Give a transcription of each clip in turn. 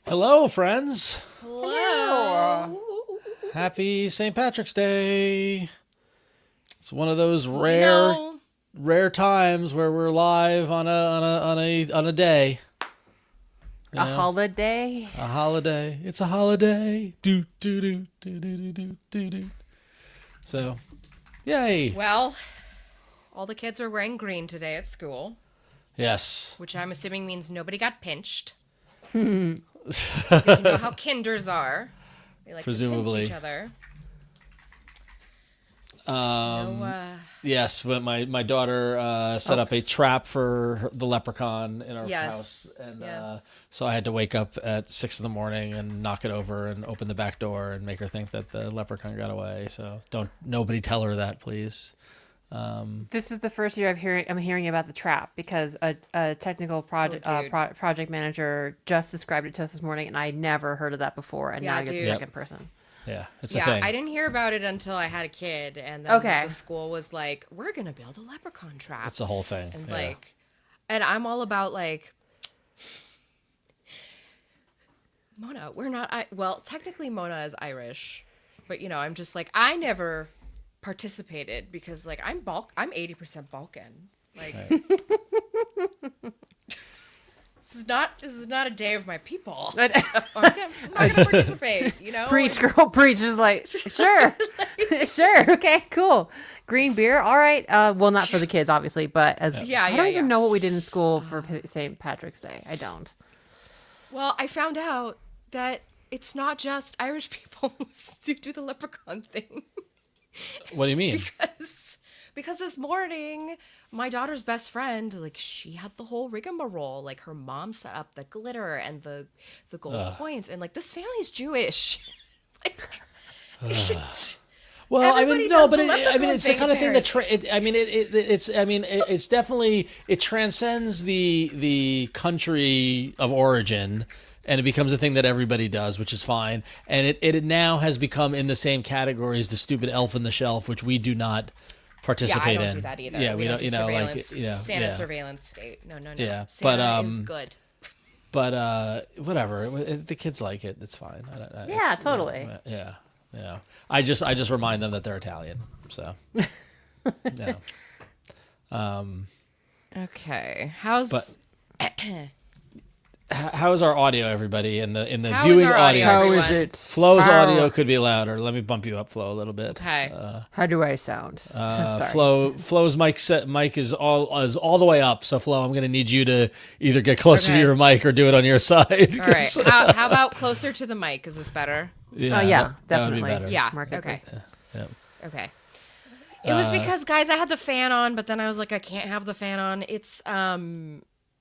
Hello, friends. Hello. Happy St. Patrick's Day. It's one of those rare times where we're live on a day. A holiday. A holiday. It's a holiday. Do do do do do do do do. So, yay. Well, all the kids are wearing green today at school, Yes. which I'm assuming means nobody got pinched. Because you know how kinders are. They like Presumably. to pinch each other. Yes, but my daughter set up a trap for the leprechaun in our house, and so I had to wake up at 6 a.m. and knock it over and open the back door and make her think that the leprechaun got away. So nobody tell her that, please. This is the first year I'm hearing about the trap because a technical project manager just described it to us this morning, and I never heard of that before. And now you're the second person. Yeah, it's a thing. I didn't hear about it until I had a kid, and then the school was like, "We're gonna build a leprechaun trap." It's a whole thing, and and I'm all about Mona. We're not. Well, technically Mona is Irish, but I'm just I never participated because I'm 80% Balkan. This is not a day of my people. So I'm not gonna participate. Preach, girl, preach. Is sure, sure, okay, cool. Green beer, all right. Well, not for the kids, obviously, but I don't even know what we did in school for St. Patrick's Day. I don't. Well, I found out that it's not just Irish people who do the leprechaun thing. What do you mean? Because this morning, my daughter's best friend, she had the whole rigmarole. Her mom set up the glitter and the gold coins, and this family's Jewish. It's the kind of thing that it's definitely, it transcends the country of origin. And it becomes a thing that everybody does, which is fine. And it now has become in the same category as the stupid elf in the shelf, which we do not participate in. I don't do that either. Yeah, we don't. Santa surveillance state. No. Yeah, Santa is good. But whatever. The kids like it. It's fine. Totally. Yeah. I just remind them that they're Italian. So. Yeah. Okay. How's our audio, everybody? In the How viewing is our audio, audience, how is it? Flo's audio could be louder. Let me bump you up, Flo, a little bit. Okay. How do I sound? Sorry. Flo's mic is all the way up. So Flo, I'm going to need you to either get closer to your mic or do it on your side. All right. How about closer to the mic? Is this better? Yeah, definitely. That would be better. Yeah. Markedly. Yeah. Okay. It was because, guys, I had the fan on, but then I was like, I can't have the fan on. It's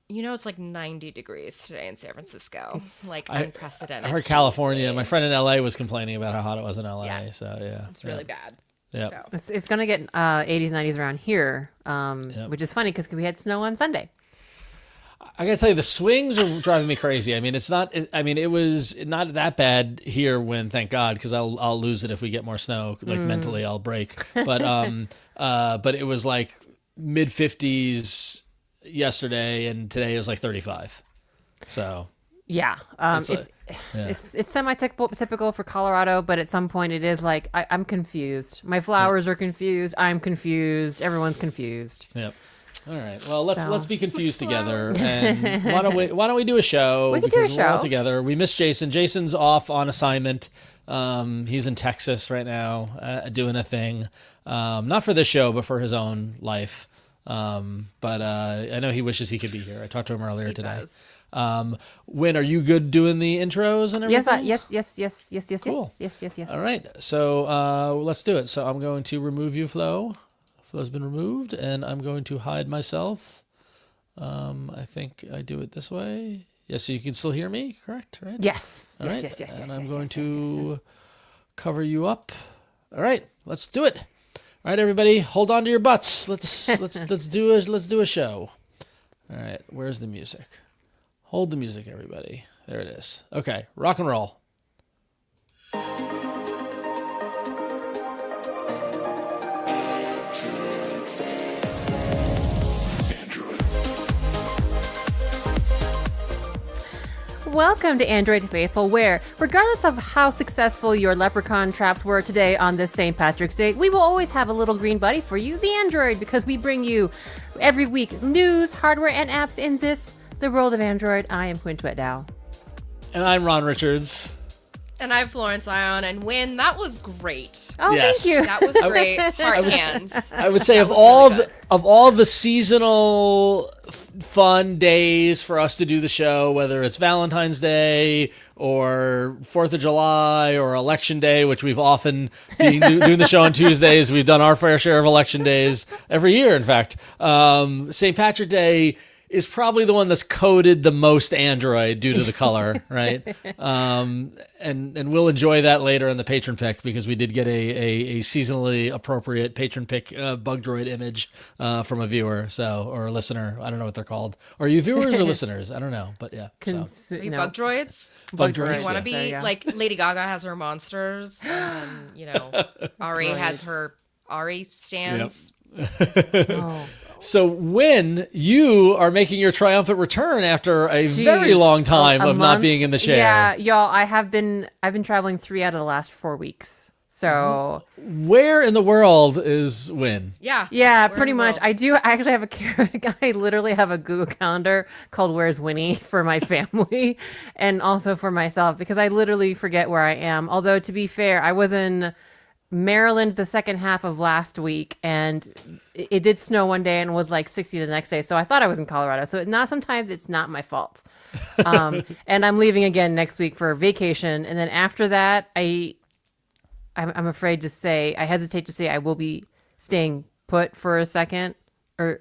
it's 90 degrees today in San Francisco. Unprecedented. I heard California. My friend in LA was complaining about how hot it was in LA. Yeah. So yeah, it's really bad. Yeah. So. It's going to get 80s, 90s around here, which is funny because we had snow on Sunday. I gotta tell you, the swings are driving me crazy. I mean, it was not that bad here when, thank God, because I'll lose it if we get more snow. Mentally, I'll break. But but it was mid 50s yesterday, and today it was 35. So yeah, it's semi-typical for Colorado, but at some point it is I'm confused. My flowers are confused. I'm confused. Everyone's confused. Yep. All right. Well, let's be confused together. And why don't we do a show? We can do a show. We're all together. We miss Jason. Jason's off on assignment. He's in Texas right now, doing a thing. Not for this show, but for his own life. But I know he wishes he could be here. I talked to him earlier today. Does. When are you good doing the intros and everything? Yes. Cool. Yes. All right. So let's do it. So I'm going to remove you, Flo. Flo's been removed, and I'm going to hide myself. I think I do it this way. Yeah, so you can still hear me, correct? Right? Yes. All right. Yes. And I'm going to cover you up. All right, let's do it. All right, everybody, hold on to your butts. Let's do a show. All right, where's the music? Hold the music, everybody. There it is. Okay, rock and roll. Welcome to Android Faithful, where, regardless of how successful your leprechaun traps were today on this St. Patrick's Day, we will always have a little green buddy for you, the Android, because we bring you every week news, hardware, and apps in the world of Android. I am Huyen Tue Dao. And I'm Ron Richards. And I'm Florence Ion, and Win, that was great. Oh, Yes. thank you. That was great. Heart hands. I would say of all the seasonal fun days for us to do the show, whether it's Valentine's Day or 4th of July or Election Day, which we've often been doing the show on Tuesdays. We've done our fair share of Election Days every year, in fact. St. Patrick's Day is probably the one that's coded the most Android due to the color, right? And we'll enjoy that later in the Patron Pick, because we did get a seasonally appropriate Patron Pick bug droid image from a viewer, or a listener. I don't know what they're called. Are you viewers or listeners? I don't know, but yeah. Are you bug droids? Bug Do droids. you want to Yeah. be like Lady Gaga has her monsters, and Ari has her Ari stands. Oh. So when you are making your triumphant return after a very long time of not being in the chair. Yeah, y'all, I've been traveling 3 out of the last 4 weeks. So where in the world is Win? Yeah. yeah, Where pretty in the much. world? I do actually have I literally have a Google Calendar called Where's Winnie for my family and also for myself, because I literally forget where I am. Although, to be fair, I was in Maryland the second half of last week, and it did snow one day and was like 60 the next day. So I thought I was in Colorado. So sometimes it's not my fault. And I'm leaving again next week for vacation. And then after that, I'm afraid to say, I hesitate to say I will be staying put for a second or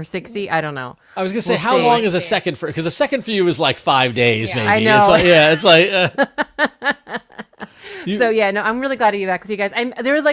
60. I don't know. I was going to say, We'll how see. long is a second for? Because a second for you is like 5 days, Yeah. maybe. I know. It's like So yeah, no, I'm really glad to be back with you guys. There was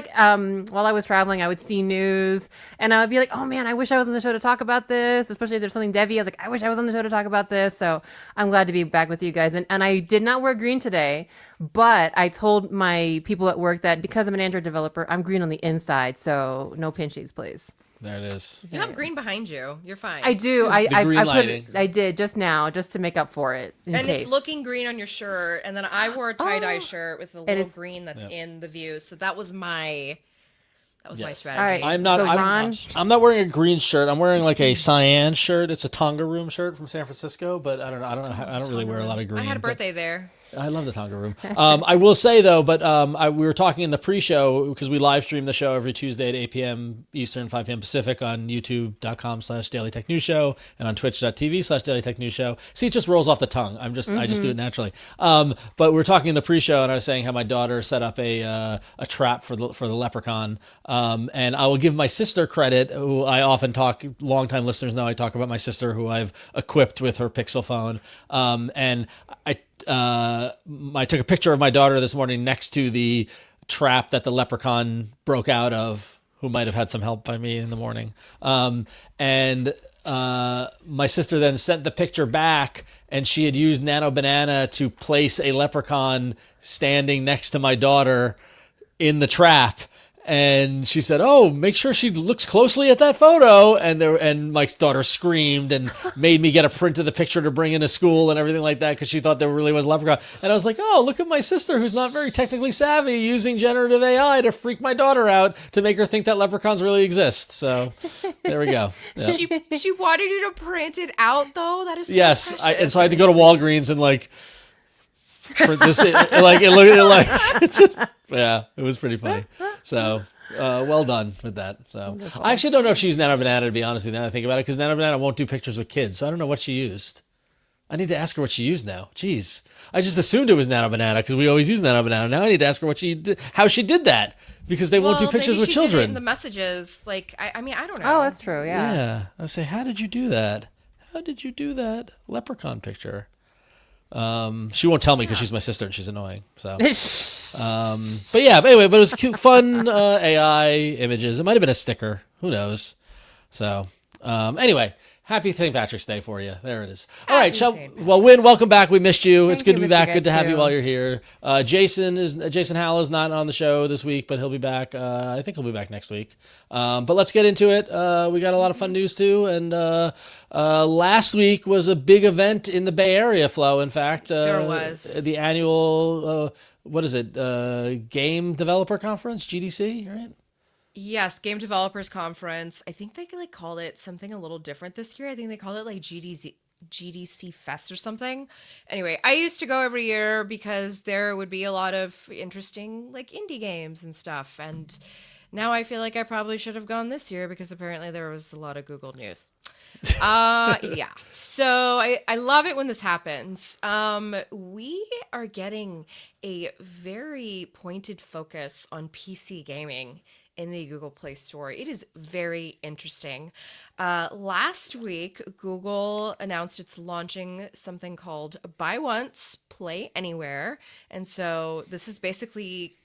while I was traveling, I would see news and I would be like, oh man, I wish I was on the show to talk about this, especially if there's something Devi. I was like, I wish I was on the show to talk about this. So I'm glad to be back with you guys. And I did not wear green today, but I told my people at work that because I'm an Android developer, I'm green on the inside. So no pinchies, please. there it is. You have green behind you. You're fine. I do. I green I lighting. I did just now, just to make up for it. And case. it's looking green on your shirt, and then I wore a tie-dye shirt with a little is- green that's in the view. So that was my my Yes. strategy. All right. I'm not. So, I'm, Ron? I'm not wearing a green shirt. I'm wearing like a cyan shirt. It's a Tonga Room shirt from San Francisco, but I don't know. I don't really wear a lot of green. I had a but- birthday there. I love the Tonga Room. I will say though, but we were talking in the pre-show, because we live stream the show every Tuesday at 8 p.m. Eastern, 5 p.m. Pacific on youtube.com/Daily Tech News Show and on twitch.tv/Daily Tech News Show. See, it just rolls off the tongue. I just do it naturally. But we were talking in the pre-show, and I was saying how my daughter set up a trap for the leprechaun. And I will give my sister credit, who I often talk. Longtime listeners know I talk about my sister, who I've equipped with her Pixel phone. And I took a picture of my daughter this morning next to the trap that the leprechaun broke out of, who might have had some help by me in the morning. And my sister then sent the picture back, and she had used Nano Banana to place a leprechaun standing next to my daughter in the trap. And she said, "Oh, make sure she looks closely at that photo." And my daughter screamed and made me get a print of the picture to bring into school and everything like that, because she thought there really was a leprechaun. And I was like, "Oh, look at my sister, who's not very technically savvy, using generative AI to freak my daughter out to make her think that leprechauns really exist." So there we go. Yeah. She wanted you to print it out, though. That is so Yes, precious. and so I had to go to Walgreens and print this. It's just, yeah, it was pretty funny. So well done with that. So I actually don't know if she used Nano Banana, to be honest with you, now that I think about it, because Nano Banana won't do pictures with kids, so I don't know what she used. I need to ask her what she used now. Jeez, I just assumed it was Nano Banana because we always use Nano Banana. Now I need to ask her how she did that, because they won't do pictures maybe with she did it children. in the messages, I mean, I don't know. Oh, that's true. Yeah. Yeah, I say, how did you do that? How did you do that leprechaun picture? She won't tell me because she's my sister and she's annoying. So, but anyway, it was cute, fun AI images. It might have been a sticker. Who knows? So, anyway, Happy St. Patrick's Day for you. There it is. All right, Wynn, welcome back. We missed you. It's good to be back. Good to have you while you're here. Jason Howell is not on the show this week, but he'll be back. I think he'll be back next week. But let's get into it. We got a lot of fun news too, and last week was a big event in the Bay Area, Flo. In fact, there was the annual what is it? Game Developer Conference, GDC, right? Yes, Game Developers Conference. I think they called it something a little different this year. I think they called it like GDC Fest or something. Anyway, I used to go every year because there would be a lot of interesting like indie games and stuff. And now I feel like I probably should have gone this year because apparently there was a lot of Google news. Yeah. So I love it when this happens. We are getting a very pointed focus on PC gaming in the Google Play Store. It is very interesting. Last week, Google announced it's launching something called Buy Once, Play Anywhere. And so this is basically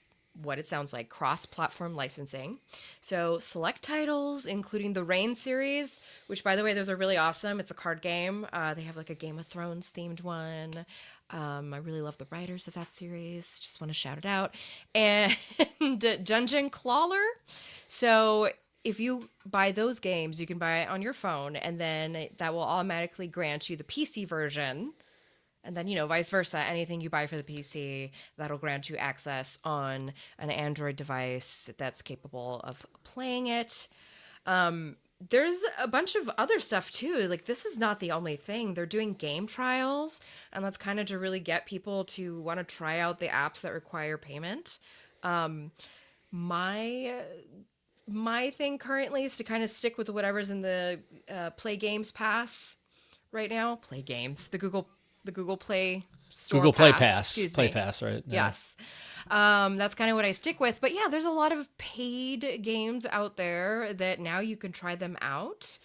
what it sounds like, cross-platform licensing. So select titles, including the Reign series, which, by the way, those are really awesome. It's a card game. They have like a Game of Thrones themed one. I really love the writers of that series. Just want to shout it out. And Dungeon Crawler. So if you buy those games, you can buy it on your phone, and then that will automatically grant you the PC version. And then, vice versa, anything you buy for the PC, that'll grant you access on an Android device that's capable of playing it. There's a bunch of other stuff too. Like, this is not the only thing. They're doing game trials, and that's kind of to really get people to want to try out the apps that require payment. My thing currently is to kind of stick with whatever's in the Play Games Pass right now. Play Games, the Google Play Store Google Play Pass. Play Pass, right? Yeah. Yes. That's kind of what I stick with. But yeah, there's a lot of paid games out there that now you can try them out.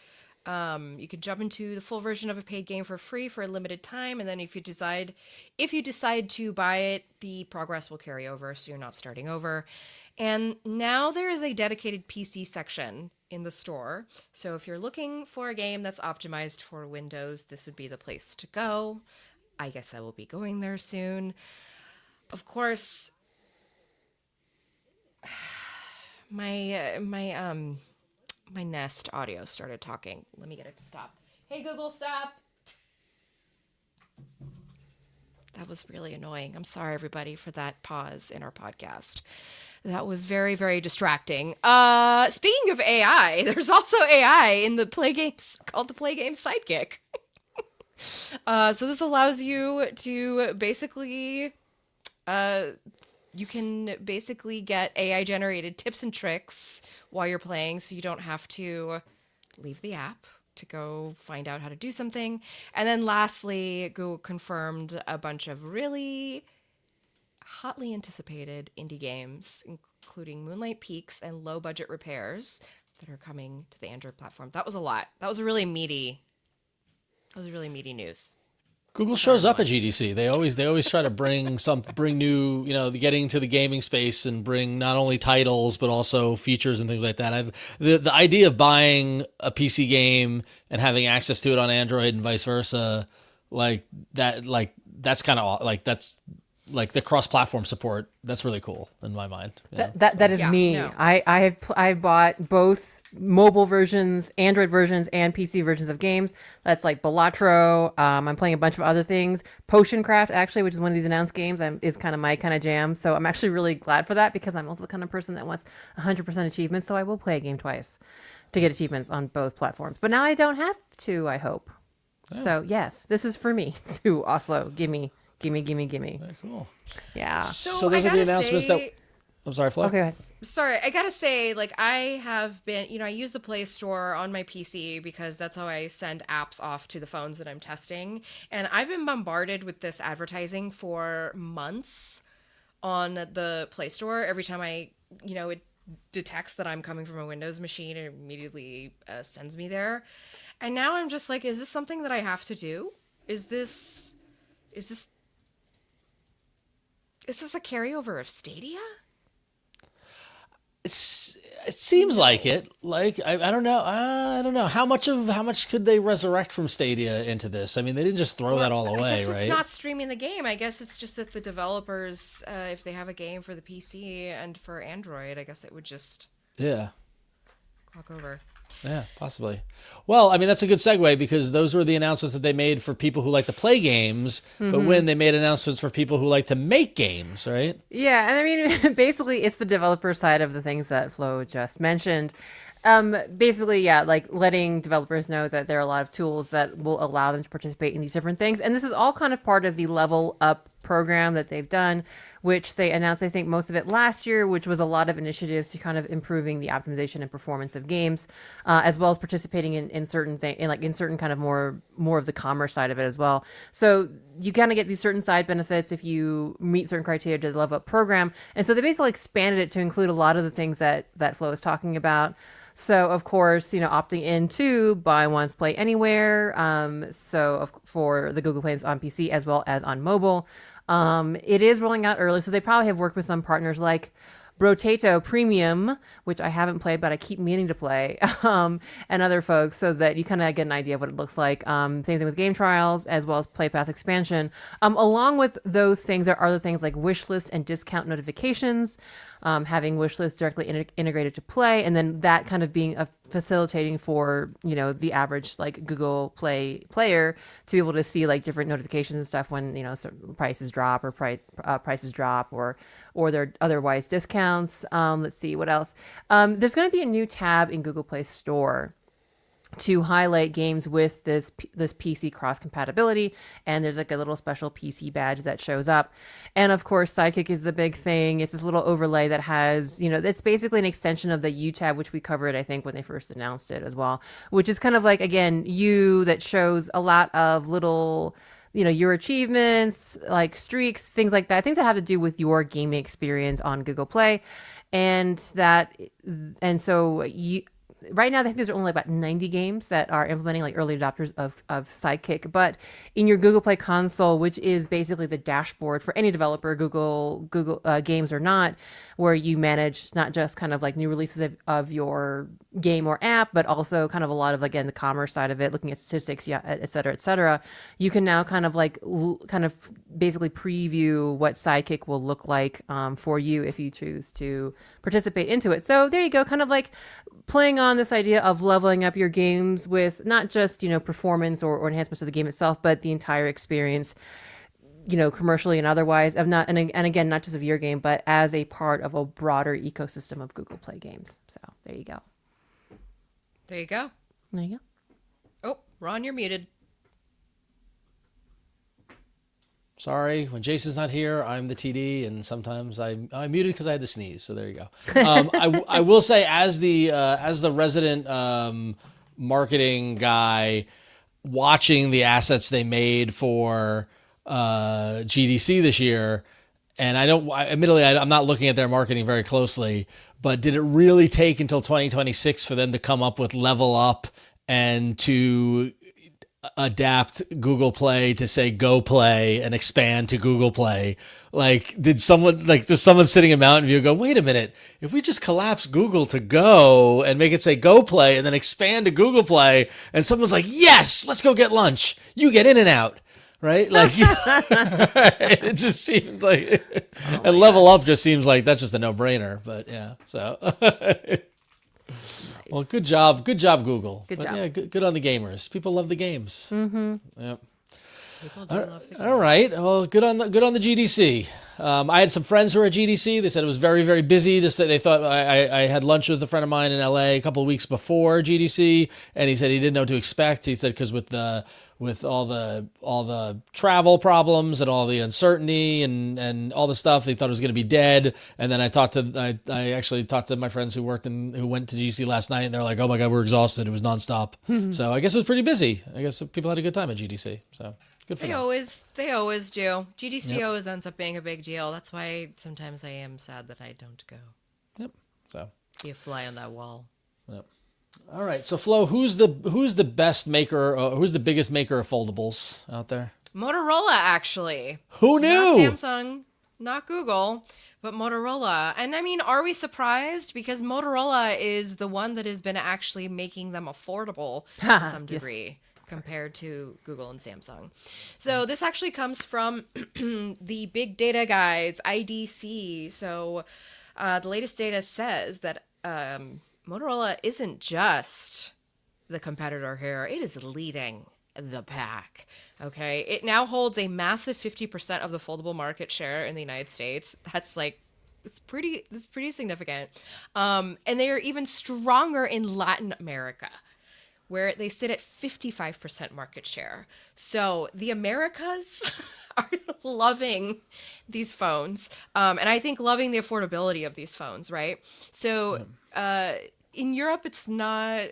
You could jump into the full version of a paid game for free for a limited time, and then if you decide to buy it, the progress will carry over, so you're not starting over. And now there is a dedicated PC section in the store. So if you're looking for a game that's optimized for Windows, this would be the place to go. I guess I will be going there soon. Of course, my Nest audio started talking. Let me get it to stop. Hey, Google, stop. That was really annoying. I'm sorry, everybody, for that pause in our podcast. That was very, very distracting. Speaking of AI, there's also AI in the Play Games called the Play Games Sidekick. So this allows you to basically, you can basically get AI generated tips and tricks while you're playing, so you don't have to leave the app to go find out how to do something. And then lastly, Google confirmed a bunch of really hotly anticipated indie games, including Moonlight Peaks and Low Budget Repairs, that are coming to the Android platform. That was a lot. That was really meaty news. Google shows up at GDC. They always try to bring new, getting to the gaming space and bring not only titles but also features and things like that. The idea of buying a PC game and having access to it on Android and vice versa, that's kind of like the cross-platform support. That's really cool in my mind. That is me. No. I bought both mobile versions, Android versions, and PC versions of games. That's like Balatro. I'm playing a bunch of other things. Potion Craft, actually, which is one of these announced games, is kind of my kind of jam. So I'm actually really glad for that, because I'm also the kind of person that wants 100% achievements. So I will play a game twice to get achievements on both platforms. But now I don't have to, I hope. Oh. So yes, this is for me to also gimme. Very cool. Yeah. So those are the announcements I'm sorry, Flo. Okay, go ahead. Sorry, I gotta say, I have been, I use the Play Store on my PC because that's how I send apps off to the phones that I'm testing. And I've been bombarded with this advertising for months on the Play Store. Every time it detects that I'm coming from a Windows machine, it immediately sends me there. And now I'm just like, is this something that I have to do? Is this a carryover of Stadia? It seems like it. Like I don't know. I don't know how much could they resurrect from Stadia into this. I mean, they didn't just throw that all away, I guess right? It's not streaming the game. I guess it's just that the developers, if they have a game for the PC and for Android, I guess it would just clock over. Yeah, possibly. Well, I mean, that's a good segue because those were the announcements that they made for people who like to play games, but when they made announcements for people who like to make games, right? Yeah, and I mean, basically, it's the developer side of the things that Flo just mentioned. Basically, yeah, like letting developers know that there are a lot of tools that will allow them to participate in these different things. And this is all kind of part of the Level Up program that they've done, which they announced, I think, most of it last year, which was a lot of initiatives to kind of improving the optimization and performance of games, as well as participating in certain things, in certain kind of more of the commerce side of it as well. So you kind of get these certain side benefits if you meet certain criteria to the Level Up program. And so they basically expanded it to include a lot of the things that Flo is talking about. So, of course, opting into buy once, play anywhere. For the Google Play on PC as well as on mobile. It is rolling out early, so they probably have worked with some partners like Brotato Premium, which I haven't played, but I keep meaning to play, and other folks, so that you kind of get an idea of what it looks like. Same thing with game trials, as well as Play Pass expansion. Along with those things, there are other things like wishlist and discount notifications, having wishlist directly integrated to Play, and then that kind of being facilitating for the average like Google Play player to be able to see like different notifications and stuff when certain prices drop or prices drop or they're otherwise discounts. Let's see what else. There's going to be a new tab in Google Play Store to highlight games with this PC cross compatibility, and there's like a little special PC badge that shows up. And of course, Sidekick is the big thing. It's this little overlay that has, it's basically an extension of the U tab, which we covered, I think, when they first announced it as well, which is kind of like, again, U that shows a lot of little, your achievements, like streaks, things like that, things that have to do with your gaming experience on Google Play. Right now, I think there's only about 90 games that are implementing like early adopters of Sidekick. But in your Google Play console, which is basically the dashboard for any developer, Google games or not, where you manage not just kind of like new releases of your game or app, but also kind of a lot of, again, the commerce side of it, looking at statistics, et cetera, et cetera. You can now kind of basically preview what Sidekick will look like for you if you choose to participate into it. So there you go, kind of like playing on this idea of leveling up your games with not just, performance or enhancements to the game itself, but the entire experience, commercially and otherwise, and again, not just of your game, but as a part of a broader ecosystem of Google Play games. So there you go. There you go. There you go. Oh, Ron, you're muted. Sorry, when Jason's not here, I'm the TD, and sometimes I'm muted because I had to sneeze. So there you go. I will say, as the resident marketing guy, watching the assets they made for GDC this year, and admittedly, I'm not looking at their marketing very closely, but did it really take until 2026 for them to come up with Level Up and to adapt Google Play to say Go Play and expand to Google Play? Like, does someone sitting in Mountain View go, wait a minute, if we just collapse Google to Go and make it say Go Play and then expand to Google Play, and someone's like, yes, let's go get lunch. You get In and Out. Right? Like, it just seems like, and Level Up just seems like that's just a no-brainer. But yeah, so. Nice. Well, good job, Google. Good job. Yeah, good on the gamers. People love the games. Mm-hmm. Yep. People do love the games. All right. Well, good on the GDC. I had some friends who were at GDC. They said it was very, very busy. They thought I had lunch with a friend of mine in LA a couple of weeks before GDC, and he said he didn't know what to expect. He said because with all the travel problems and all the uncertainty and all the stuff, he thought it was going to be dead. And then I actually talked to my friends who went to GDC last night, and they're like, "Oh my God, we're exhausted. It was nonstop." So I guess it was pretty busy. I guess people had a good time at GDC. So. Good for them. They always do. GDC always ends up being a big deal. That's why sometimes I am sad that I don't go. Yep. So be a fly on that wall. Yep. All right. So Flo, who's the best maker? Who's the biggest maker of foldables out there? Motorola, actually. Who knew? Not Samsung. not Google, but Motorola. And I mean, are we surprised? Because Motorola is the one that has been actually making them affordable to some degree compared to Google and Samsung. So this actually comes from the big data guys, IDC. So the latest data says that Motorola isn't just the competitor here, it is leading the pack. Okay, it now holds a massive 50% of the foldable market share in the United States. That's like, it's pretty significant. And they are even stronger in Latin America, where they sit at 55% market share. So the Americas are loving these phones. And I think loving the affordability of these phones, right? So in Europe, it's not,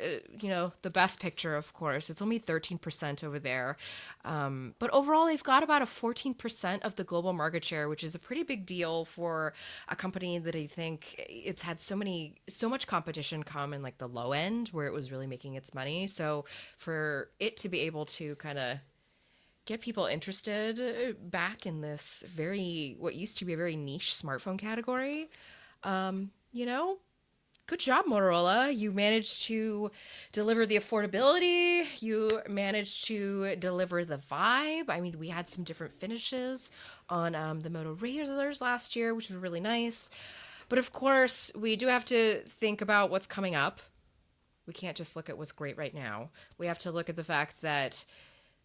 the best picture, of course. It's only 13% over there. But overall, they've got about a 14% of the global market share, which is a pretty big deal for a company that I think it's had so much competition come in like the low end where it was really making its money. So for it to be able to kind of get people interested back in this what used to be a very niche smartphone category, good job, Motorola. You managed to deliver the affordability. You managed to deliver the vibe. I mean, we had some different finishes on the Moto Razrs last year, which was really nice. But of course, we do have to think about what's coming up. We can't just look at what's great right now. We have to look at the fact that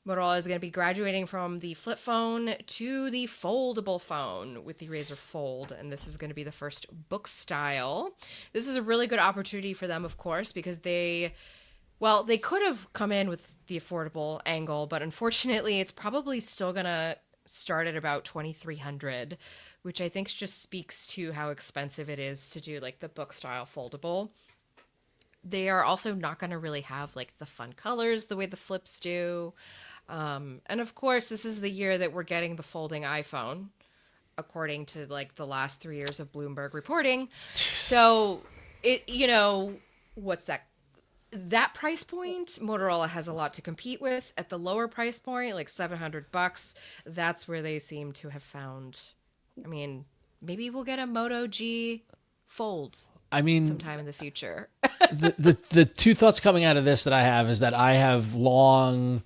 Motorola is going to be graduating from the flip phone to the foldable phone with the Razr Fold, and this is going to be the first book style. This is a really good opportunity for them, of course, because they could have come in with the affordable angle, but unfortunately, it's probably still going to start at about $2,300, which I think just speaks to how expensive it is to do like the book style foldable. They are also not going to really have like the fun colors the way the flips do. And of course, this is the year that we're getting the folding iPhone, according to like the last 3 years of Bloomberg reporting. So what's that? That price point, Motorola has a lot to compete with. At the lower price point, like $700, that's where they seem to have found. I mean, maybe we'll get a Moto G Fold. I mean, sometime in the future. the two thoughts coming out of this that I have is that I have long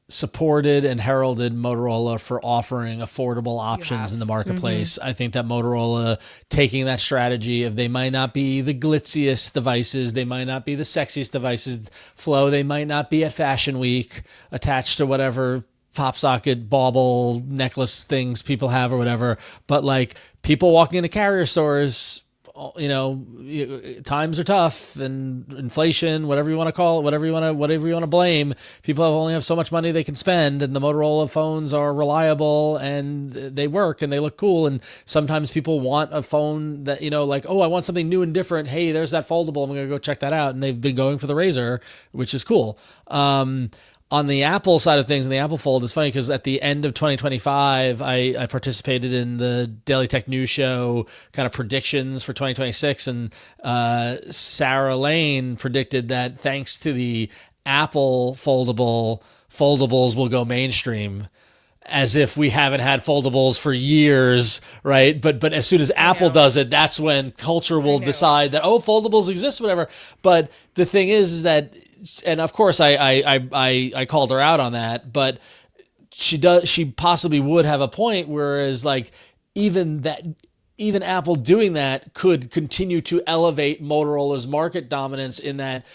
supported and heralded Motorola for offering affordable options in the marketplace. I think that Motorola taking that strategy of they might not be the glitziest devices, they might not be the sexiest devices, Flo, they might not be at Fashion Week attached to whatever pop socket bauble necklace things people have or whatever, but like people walking into carrier stores, times are tough and inflation, whatever you want to call it, whatever you want to blame. People only have so much money they can spend, and the Motorola phones are reliable and they work and they look cool. And sometimes people want a phone that, like, oh, I want something new and different. Hey, there's that foldable. I'm going to go check that out. And they've been going for the Razr, which is cool. On the Apple side of things, and the Apple Fold, it's funny because at the end of 2025, I participated in the Daily Tech News Show kind of predictions for 2026, and Sarah Lane predicted that thanks to the Apple foldables will go mainstream. As if we haven't had foldables for years, right? But as soon as Apple does it, that's when culture will decide that, foldables exist, whatever. But the thing is that, and of course I called her out on that, but she possibly would have a point, whereas like even Apple doing that could continue to elevate Motorola's market dominance in that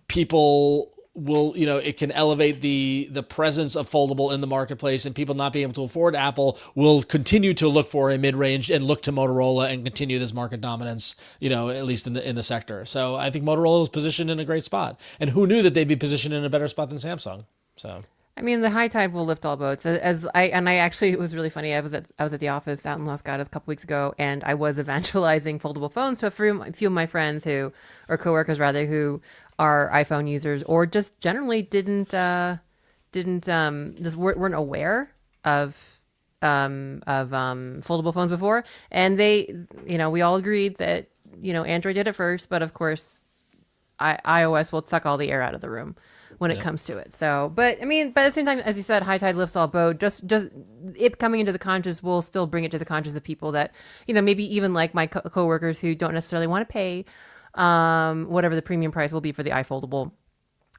people will, it can elevate the presence of foldable in the marketplace, and people not being able to afford Apple will continue to look for a mid-range and look to Motorola and continue this market dominance, at least in the sector. So I think Motorola is positioned in a great spot, and who knew that they'd be positioned in a better spot than Samsung? So. I mean, the high tide will lift all boats. It was really funny. I was at the office out in Los Gatos a couple weeks ago, and I was evangelizing foldable phones to a few of my friends or coworkers rather, who are iPhone users or just generally weren't aware of foldable phones before, and they, we all agreed that Android did it first, but of course, iOS will suck all the air out of the room when it comes to it. So, but I mean, but at the same time, as you said, high tide lifts all boat. Just it coming into the conscious will still bring it to the conscious of people that, maybe even like my coworkers who don't necessarily want to pay whatever the premium price will be for the iFoldable.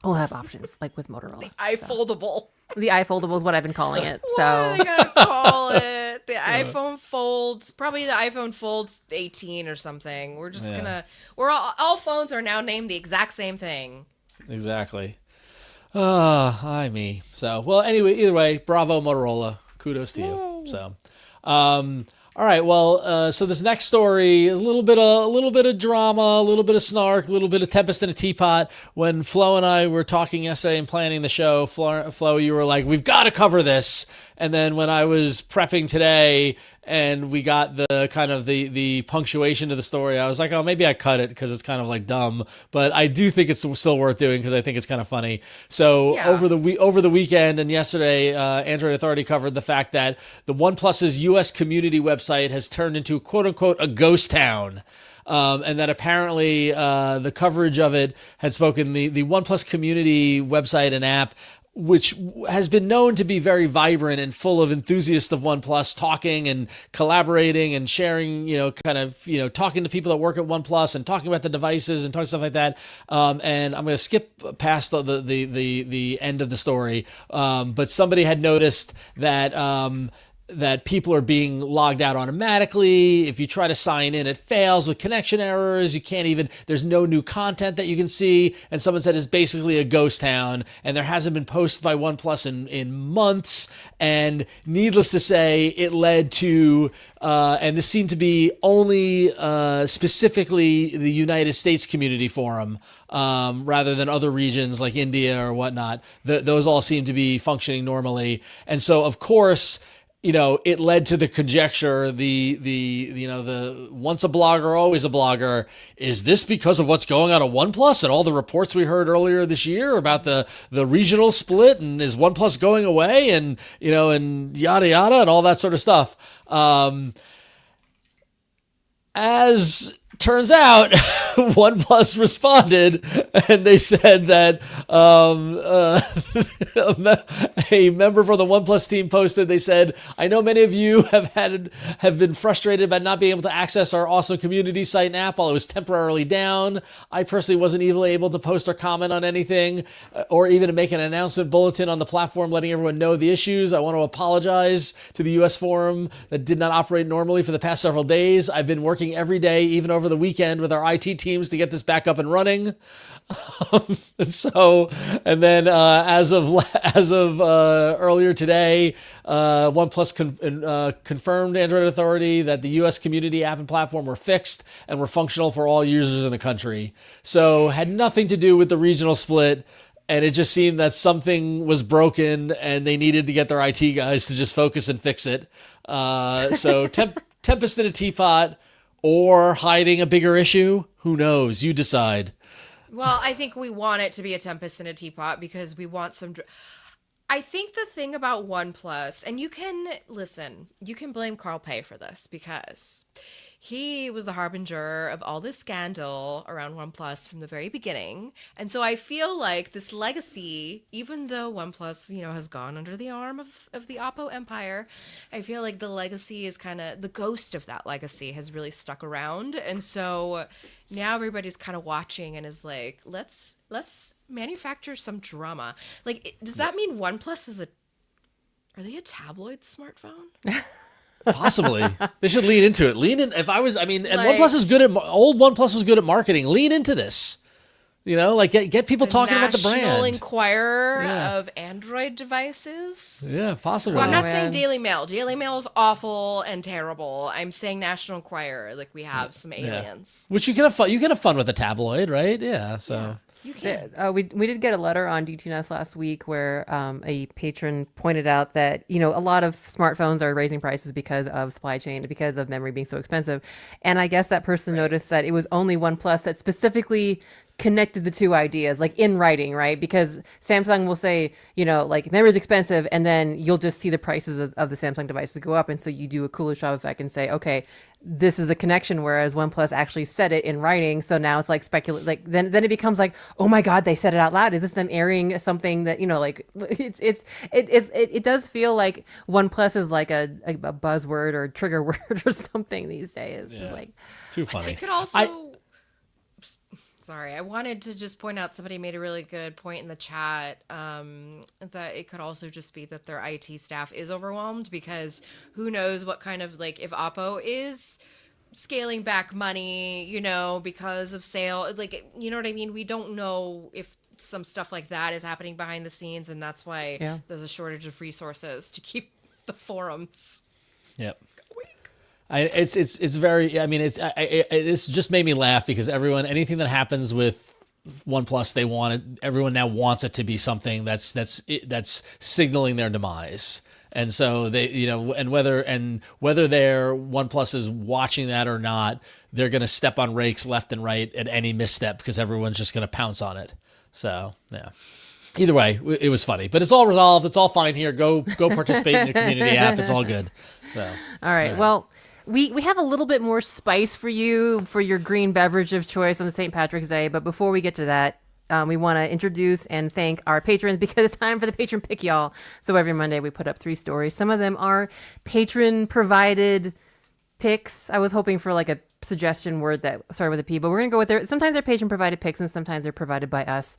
We'll have options like with Motorola. The iFoldable. The iFoldable is what I've been calling it. What so are they gonna call it? The iPhone Folds, probably the iPhone Folds 18 or something. We're just gonna. We're all phones are now named the exact same thing. Exactly. Hi me. So well, anyway, either way, bravo Motorola. Kudos to you. So, all right. Well, so this next story is a little bit of drama, a little bit of snark, a little bit of tempest in a teapot. When Flo and I were talking yesterday and planning the show, Flo, you were like, "We've got to cover this." And then when I was prepping today and we got the kind of the punctuation to the story, I was like, "Oh, maybe I cut it because it's kind of like dumb." But I do think it's still worth doing because I think it's kind of funny. So over the weekend and yesterday, Android Authority covered the fact that the OnePlus's U.S. community website has turned into quote unquote a ghost town. And that apparently the coverage of it had spoken the OnePlus Community website and app, which has been known to be very vibrant and full of enthusiasts of OnePlus talking and collaborating and sharing, talking to people that work at OnePlus and talking about the devices and talking stuff like that. And I'm going to skip past the end of the story. But somebody had noticed that people are being logged out automatically. If you try to sign in, it fails with connection errors. There's no new content that you can see. And someone said it's basically a ghost town and there hasn't been posted by OnePlus in months. And needless to say, it led to, and this seemed to be only specifically the United States community forum, rather than other regions like India or whatnot. Those all seem to be functioning normally. And so, of course, it led to the conjecture, the once a blogger, always a blogger. Is this because of what's going on at OnePlus and all the reports we heard earlier this year about the regional split, and is OnePlus going away, and and yada yada and all that sort of stuff. As turns out, OnePlus responded and they said that a member from the OnePlus team posted, they said, "I know many of you have been frustrated by not being able to access our awesome community site and app while it was temporarily down. I personally wasn't even able to post or comment on anything or even to make an announcement bulletin on the platform letting everyone know the issues. I want to apologize to the US forum that did not operate normally for the past several days. I've been working every day, even over the weekend, with our IT teams to get this back up and running." And then as of earlier today, OnePlus confirmed Android Authority that the U.S. community app and platform were fixed and were functional for all users in the country. So had nothing to do with the regional split. And it just seemed that something was broken and they needed to get their IT guys to just focus and fix it. So tempest in a teapot, or hiding a bigger issue? Who knows? You decide. Well, I think we want it to be a tempest in a teapot because we want some... I think the thing about OnePlus, and you can blame Carl Pei for this because he was the harbinger of all this scandal around OnePlus from the very beginning. And so I feel like this legacy, even though OnePlus, has gone under the arm of the Oppo empire, I feel like the legacy is kind of, the ghost of that legacy has really stuck around. And so now everybody's kind of watching and is like, let's manufacture some drama. Like, does that mean OnePlus are they a tabloid smartphone? Possibly. They should lean into it. OnePlus is good old OnePlus was good at marketing. Lean into this. Get people talking about the brand. National Enquirer of Android devices. Yeah, possibly. Well, I'm not saying Daily Mail. Daily Mail is awful and terrible. I'm saying National Enquirer. Like, we have some aliens. Which you can have fun. You can have fun with a tabloid, right? Yeah. So. Yeah. You can. We did get a letter on DTNS last week where a patron pointed out that, a lot of smartphones are raising prices because of supply chain, because of memory being so expensive. And I guess that person noticed that it was only OnePlus that specifically connected the two ideas, like in writing, right? Because Samsung will say, like memory is expensive, and then you'll just see the prices of the Samsung devices go up. And so you do a cooler shop effect and say, okay, this is the connection. Whereas OnePlus actually said it in writing. So now it's like speculate, like then it becomes like, oh my God, they said it out loud. Is this them airing something that, like it does feel like OnePlus is like a buzzword or trigger word or something these days. Just like too funny. It could also, sorry, I wanted to just point out, somebody made a really good point in the chat, that it could also just be that their IT staff is overwhelmed, because who knows what kind of, like, if Oppo is scaling back money, because of sale, like, you know what I mean? We don't know if some stuff like that is happening behind the scenes, and that's why there's a shortage of resources to keep the forums. Yep. It's very. I mean, it's just made me laugh because anything that happens with OnePlus, everyone now wants it to be something that's signaling their demise. And so they, and whether their OnePlus is watching that or not, they're going to step on rakes left and right at any misstep because everyone's just going to pounce on it. So yeah. Either way, it was funny, but it's all resolved. It's all fine here. Go participate in the community app. It's all good. So all right. Well, we have a little bit more spice for you for your green beverage of choice on the St. Patrick's Day. But before we get to that, we want to introduce and thank our patrons, because it's time for the patron pick, y'all. So every Monday we put up 3 stories. Some of them are patron provided picks. I was hoping for like a suggestion word that started with a P, but we're going to go with there. Sometimes they're patron provided picks and sometimes they're provided by us.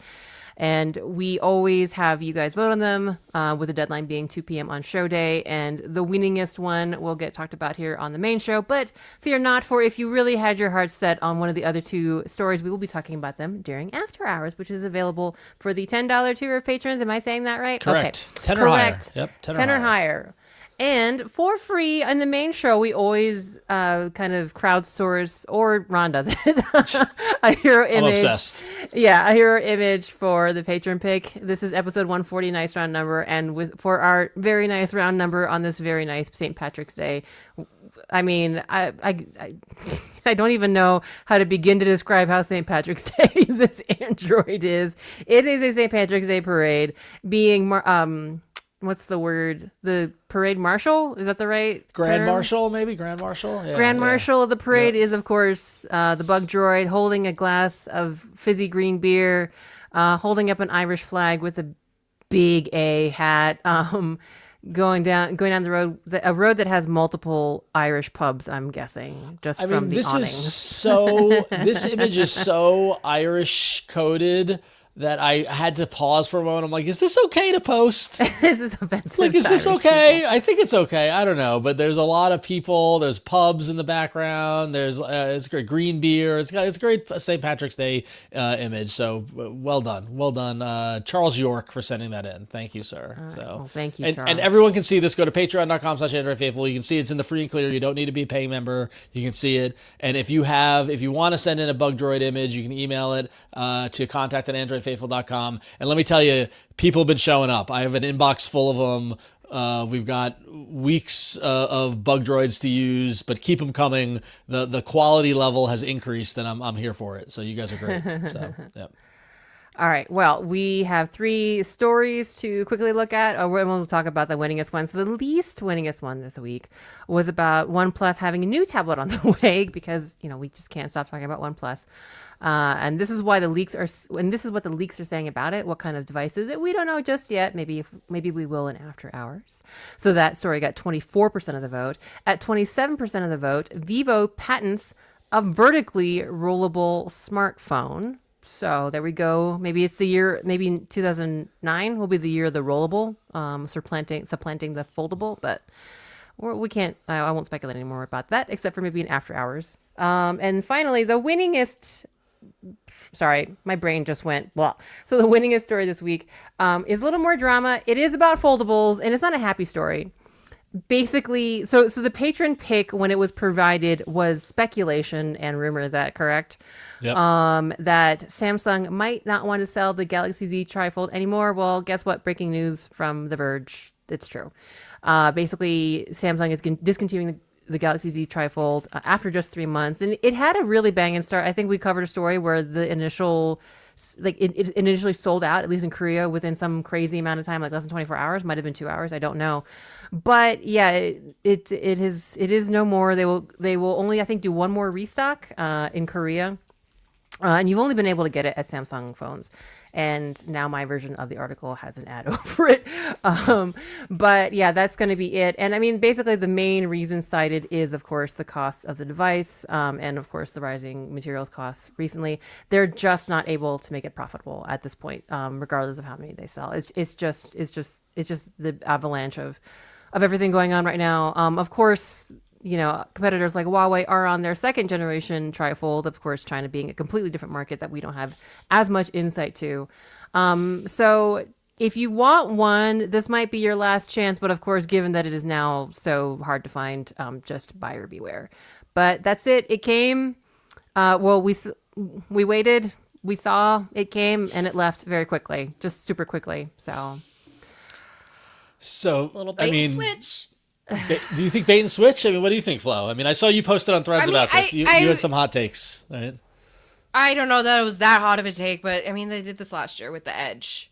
And we always have you guys vote on them, with the deadline being 2 p.m. on show day. And the winningest one will get talked about here on the main show. But fear not, for if you really had your heart set on one of the other 2 stories, we will be talking about them during After Hours, which is available for the $10 tier of patrons. Am I saying that right? Correct. Okay. 10 or higher. Yep. 10 or higher. And for free on the main show, we always kind of crowdsource, or Ron does it, a hero image. I'm obsessed. Yeah, a hero image for the patron pick. This is episode 140, nice round number. And for our very nice round number on this very nice St. Patrick's Day, I mean, I don't even know how to begin to describe how St. Patrick's Day this Android is. It is a St. Patrick's Day parade being what's the word? The parade marshal? Is that the right Grand term? Marshal, maybe? Grand Marshal? Yeah, Grand Marshal of the parade is, of course, the bug droid holding a glass of fizzy green beer, holding up an Irish flag with a big A hat, going down the road, a road that has multiple Irish pubs, I'm guessing, from the awnings. This image is so Irish coded that I had to pause for a moment. I'm like, is this okay to post? Is this offensive? Like, is this okay? People? I think it's okay. I don't know. But there's a lot of people. There's pubs in the background. There's it's great green beer. It's a great St. Patrick's Day image. So well done. Well done. Charles York for sending that in. Thank you, sir. Right. So well, thank you, Charles. And everyone can see this. Go to patreon.com/AndroidFaithful. You can see it's in the free and clear. You don't need to be a paying member. You can see it. And if you want to send in a bug droid image, you can email it to contact@AndroidFaithful.com. And let me tell you, people have been showing up. I have an inbox full of them. We've got weeks of bug droids to use, but keep them coming. The quality level has increased, and I'm here for it. So you guys are great. So, yep. All right. Well, we have 3 stories to quickly look at. We'll talk about the winningest one. So the least winningest one this week was about OnePlus having a new tablet on the way, because we just can't stop talking about OnePlus. And this is why the leaks are, and this is what the leaks are saying about it. What kind of device is it? We don't know just yet. Maybe we will in After Hours. So that story got 24% of the vote. At 27% of the vote, Vivo patents a vertically rollable smartphone. So there we go. Maybe it's the year, maybe 2009 will be the year of the rollable, supplanting the foldable, but we can't, I won't speculate anymore about that, except for maybe in After Hours. And finally, the winningest, sorry, my brain just went blah. So the winningest story this week is a little more drama. It is about foldables, and it's not a happy story. Basically, so the patron pick, when it was provided, was speculation and rumor. Is that correct? Yep. That Samsung might not want to sell the Galaxy Z Trifold anymore. Well, guess what? Breaking news from The Verge. It's true. Basically, Samsung is discontinuing the Galaxy Z Trifold after just 3 months, and it had a really banging start. I think we covered a story where the initial, like it initially sold out, at least in Korea, within some crazy amount of time, like less than 24 hours, might have been 2 hours, I don't know. But yeah, it is no more. They will only, I think, do one more restock in Korea. And you've only been able to get it at Samsung phones. And now my version of the article has an ad over it. But yeah, that's going to be it. And I mean, basically the main reason cited is, of course, the cost of the device. And of course, the rising materials costs recently. They're just not able to make it profitable at this point, regardless of how many they sell. It's just the avalanche of everything going on right now. Of course, competitors like Huawei are on their second generation Trifold, of course, China being a completely different market that we don't have as much insight to. So if you want one, this might be your last chance. But of course, given that it is now so hard to find, just buyer beware. But that's it. It came. We waited. We saw it came and it left very quickly, just super quickly. So little bait and switch. Do you think bait and switch? I mean, what do you think, Flo? I mean, I saw you posted on Threads about this. You had some hot takes, right? I don't know that it was that hot of a take, but I mean, they did this last year with the Edge.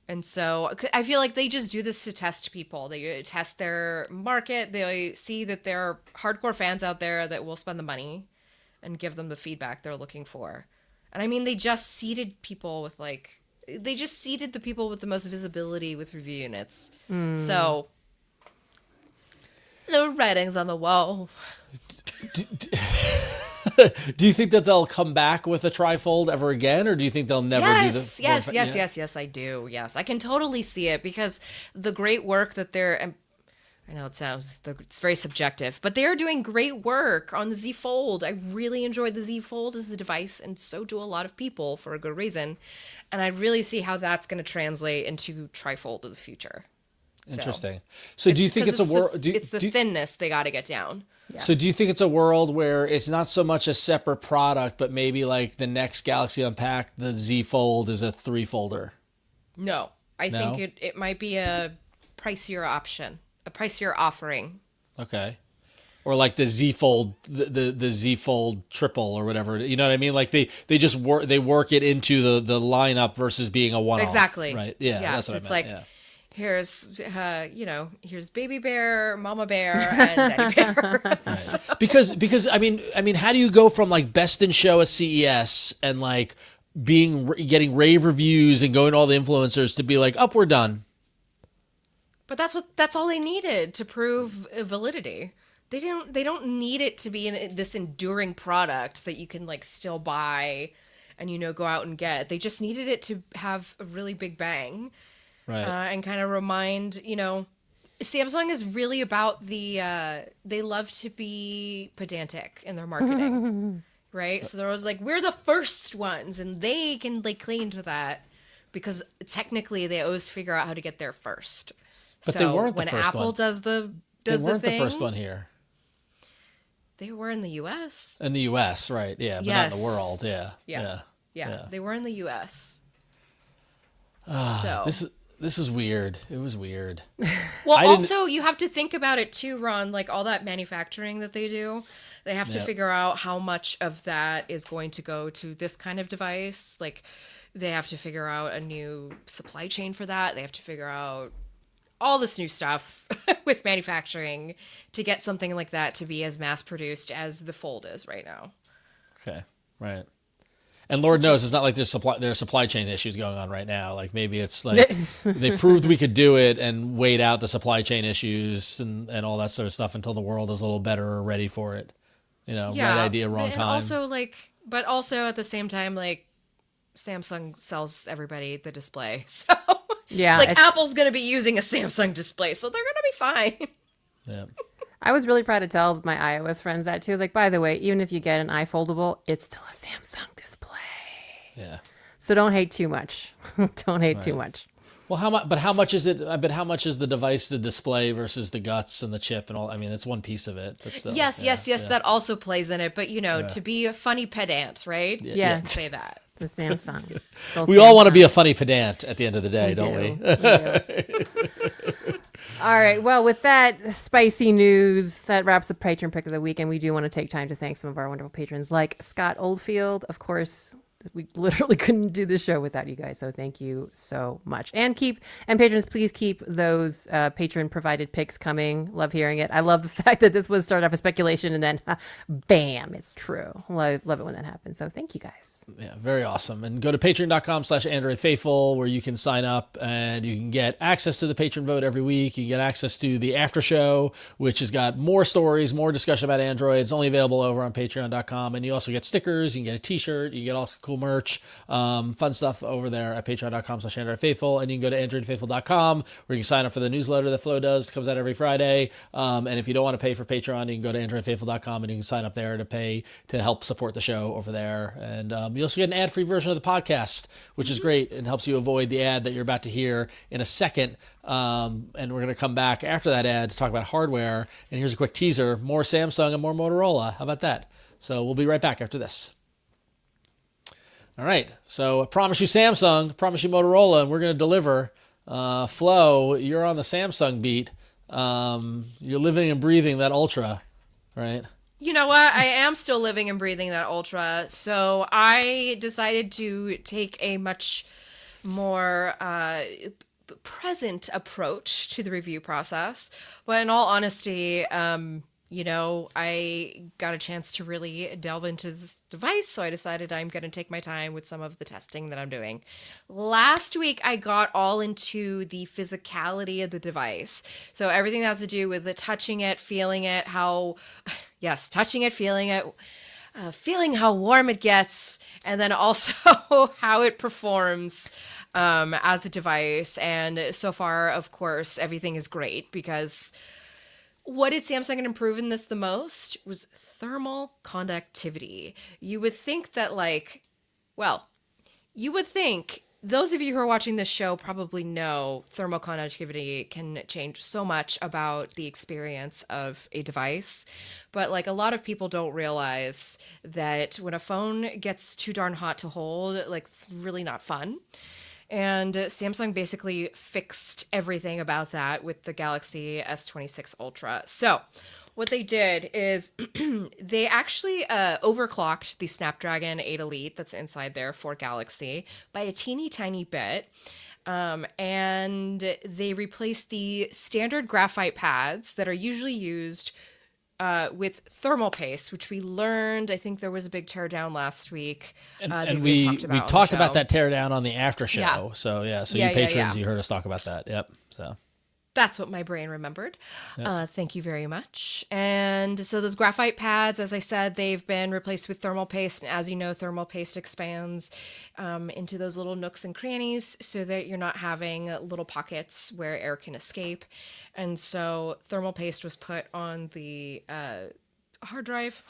And so I feel like they just do this to test people. They test their market. They see that there are hardcore fans out there that will spend the money and give them the feedback they're looking for. And I mean, they just seeded people with the people with the most visibility with review units. So the writings on the wall. Do you think that they'll come back with a Trifold ever again, or do you think they'll never do the... Yes, I do. Yes, I can totally see it because the great work that they're... I know it's very subjective, but they're doing great work on the Z Fold. I really enjoyed the Z Fold as the device, and so do a lot of people for a good reason. And I really see how that's going to translate into Trifold of the future. Interesting. So do you think it's a world? It's the thinness they got to get down. Yes. So do you think it's a world where it's not so much a separate product, but maybe like the next Galaxy Unpacked, the Z Fold is a 3-folder? No, I think it might be a pricier option, a pricier offering. Okay. Or like the Z Fold, the Z Fold Triple or whatever. You know what I mean? Like they just work it into the lineup versus being a one-off. Exactly. Right. Yeah. Yes, that's what it's I meant. like. Here's, here's Baby Bear, Mama Bear, and Daddy Bear. So. Because I mean, how do you go from like best in show at CES and like getting rave reviews and going to all the influencers to be like, we're done? But that's all they needed to prove validity. They don't need it to be this enduring product that you can like still buy and go out and get. They just needed it to have a really big bang. Right. And kind of remind, Samsung is really about they love to be pedantic in their marketing, right? So they're always like, we're the first ones, and they can cling to that because technically they always figure out how to get there first. But so they weren't the when first Apple one. does the They weren't thing, the first one here. They were in the U.S. In the U.S., right? Yeah, but not in the world. Yeah. They were in the U.S. This is weird. It was weird. Well, also, you have to think about it too, Ron, like all that manufacturing that they do. They have to figure out how much of that is going to go to this kind of device. Like, they have to figure out a new supply chain for that. They have to figure out all this new stuff with manufacturing to get something like that to be as mass-produced as the Fold is right now. Okay, right. And Lord knows it's not like there's supply chain issues going on right now. Like maybe it's like they proved we could do it and wait out the supply chain issues and all that sort of stuff until the world is a little better or ready for it. Right idea, wrong time. But also at the same time, like Samsung sells everybody the display. So Apple's going to be using a Samsung display, so they're going to be fine. Yeah. I was really proud to tell my iOS friends that too. Like, by the way, even if you get an iFoldable, it's still a Samsung display. Yeah. So don't hate too much. Don't hate too much. Well, how much? But how much is it? But how much is the device, the display versus the guts and the chip and all? I mean, it's one piece of it. But still, yes. That also plays in it. But to be a funny pedant, right? Yeah. Say that. The Samsung. We all want to be a funny pedant at the end of the day, don't we? All right. Well, with that spicy news, that wraps the patron pick of the week. And we do want to take time to thank some of our wonderful patrons like Scott Oldfield. Of course, we literally couldn't do this show without you guys. So thank you so much. And patrons, please keep those patron provided picks coming. Love hearing it. I love the fact that this was started off as speculation and then bam, it's true. Love it when that happens. So thank you guys. Yeah, very awesome. And go to patreon.com/AndroidFaithful where you can sign up and you can get access to the patron vote every week. You get access to the after show, which has got more stories, more discussion about Android. It's only available over on patreon.com. And you also get stickers. You can get a t-shirt. You get all cool merch, fun stuff over there at patreon.com/AndroidFaithful. And you can go to AndroidFaithful.com where you can sign up for the newsletter that Flo does. It comes out every Friday. And if you don't want to pay for Patreon, you can go to AndroidFaithful.com and you can sign up there to help support the show over there. And you also get an ad-free version of the podcast, which is great and helps you avoid the ad that you're about to hear in a second. And we're going to come back after that ad to talk about hardware. And here's a quick teaser, more Samsung and more Motorola. How about that? So we'll be right back after this. All right, so I promise you Samsung, promise you Motorola, and we're going to deliver. Flo, you're on the Samsung beat. You're living and breathing that Ultra, right? You know what? I am still living and breathing that Ultra, so I decided to take a much more present approach to the review process. But in all honesty, I got a chance to really delve into this device, so I decided I'm going to take my time with some of the testing that I'm doing. Last week, I got all into the physicality of the device. So everything that has to do with the touching it, feeling it, touching it, feeling it, feeling how warm it gets, and then also how it performs as a device. And so far, of course, everything is great because what did Samsung improve in this the most was thermal conductivity. You would think that those of you who are watching this show probably know thermal conductivity can change so much about the experience of a device. But a lot of people don't realize that when a phone gets too darn hot to hold, it's really not fun. And Samsung basically fixed everything about that with the Galaxy S26 Ultra. So what they did is they actually overclocked the Snapdragon 8 Elite that's inside there for Galaxy by a teeny tiny bit. And they replaced the standard graphite pads that are usually used with thermal paste, which we learned. I think there was a big teardown last week. And we talked about that teardown on the after show. Yeah. So you patrons, you heard us talk about that. Yep. So that's what my brain remembered. Yep. Thank you very much. And so those graphite pads, as I said, they've been replaced with thermal paste. And as you know, thermal paste expands into those little nooks and crannies so that you're not having little pockets where air can escape. And so thermal paste was put on the hard drive,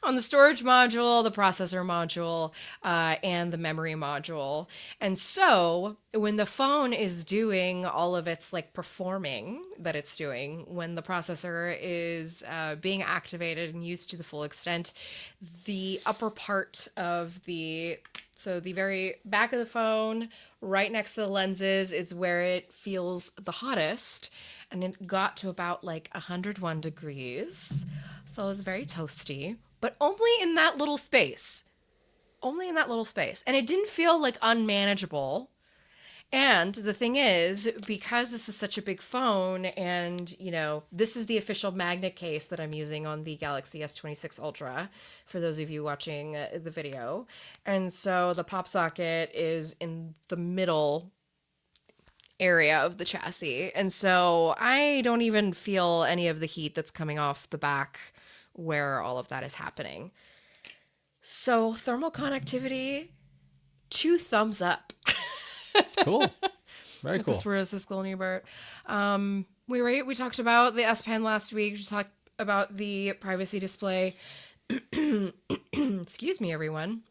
on the storage module, the processor module, and the memory module. And so when the phone is doing all of its performing that it's doing, when the processor is being activated and used to the full extent, the upper part of the very back of the phone, right next to the lenses, is where it feels the hottest. And it got to about 101 degrees. So it was very toasty, but only in that little space. And it didn't feel unmanageable. And the thing is, because this is such a big phone and, this is the official magnet case that I'm using on the Galaxy S26 Ultra, for those of you watching the video. And so the pop socket is in the middle area of the chassis. And so I don't even feel any of the heat that's coming off the back where all of that is happening. So thermal conductivity, 2 thumbs up. Cool. Very cool. Where is this Glow Newbert? We talked about the S Pen last week. We talked about the privacy display. Excuse me, everyone.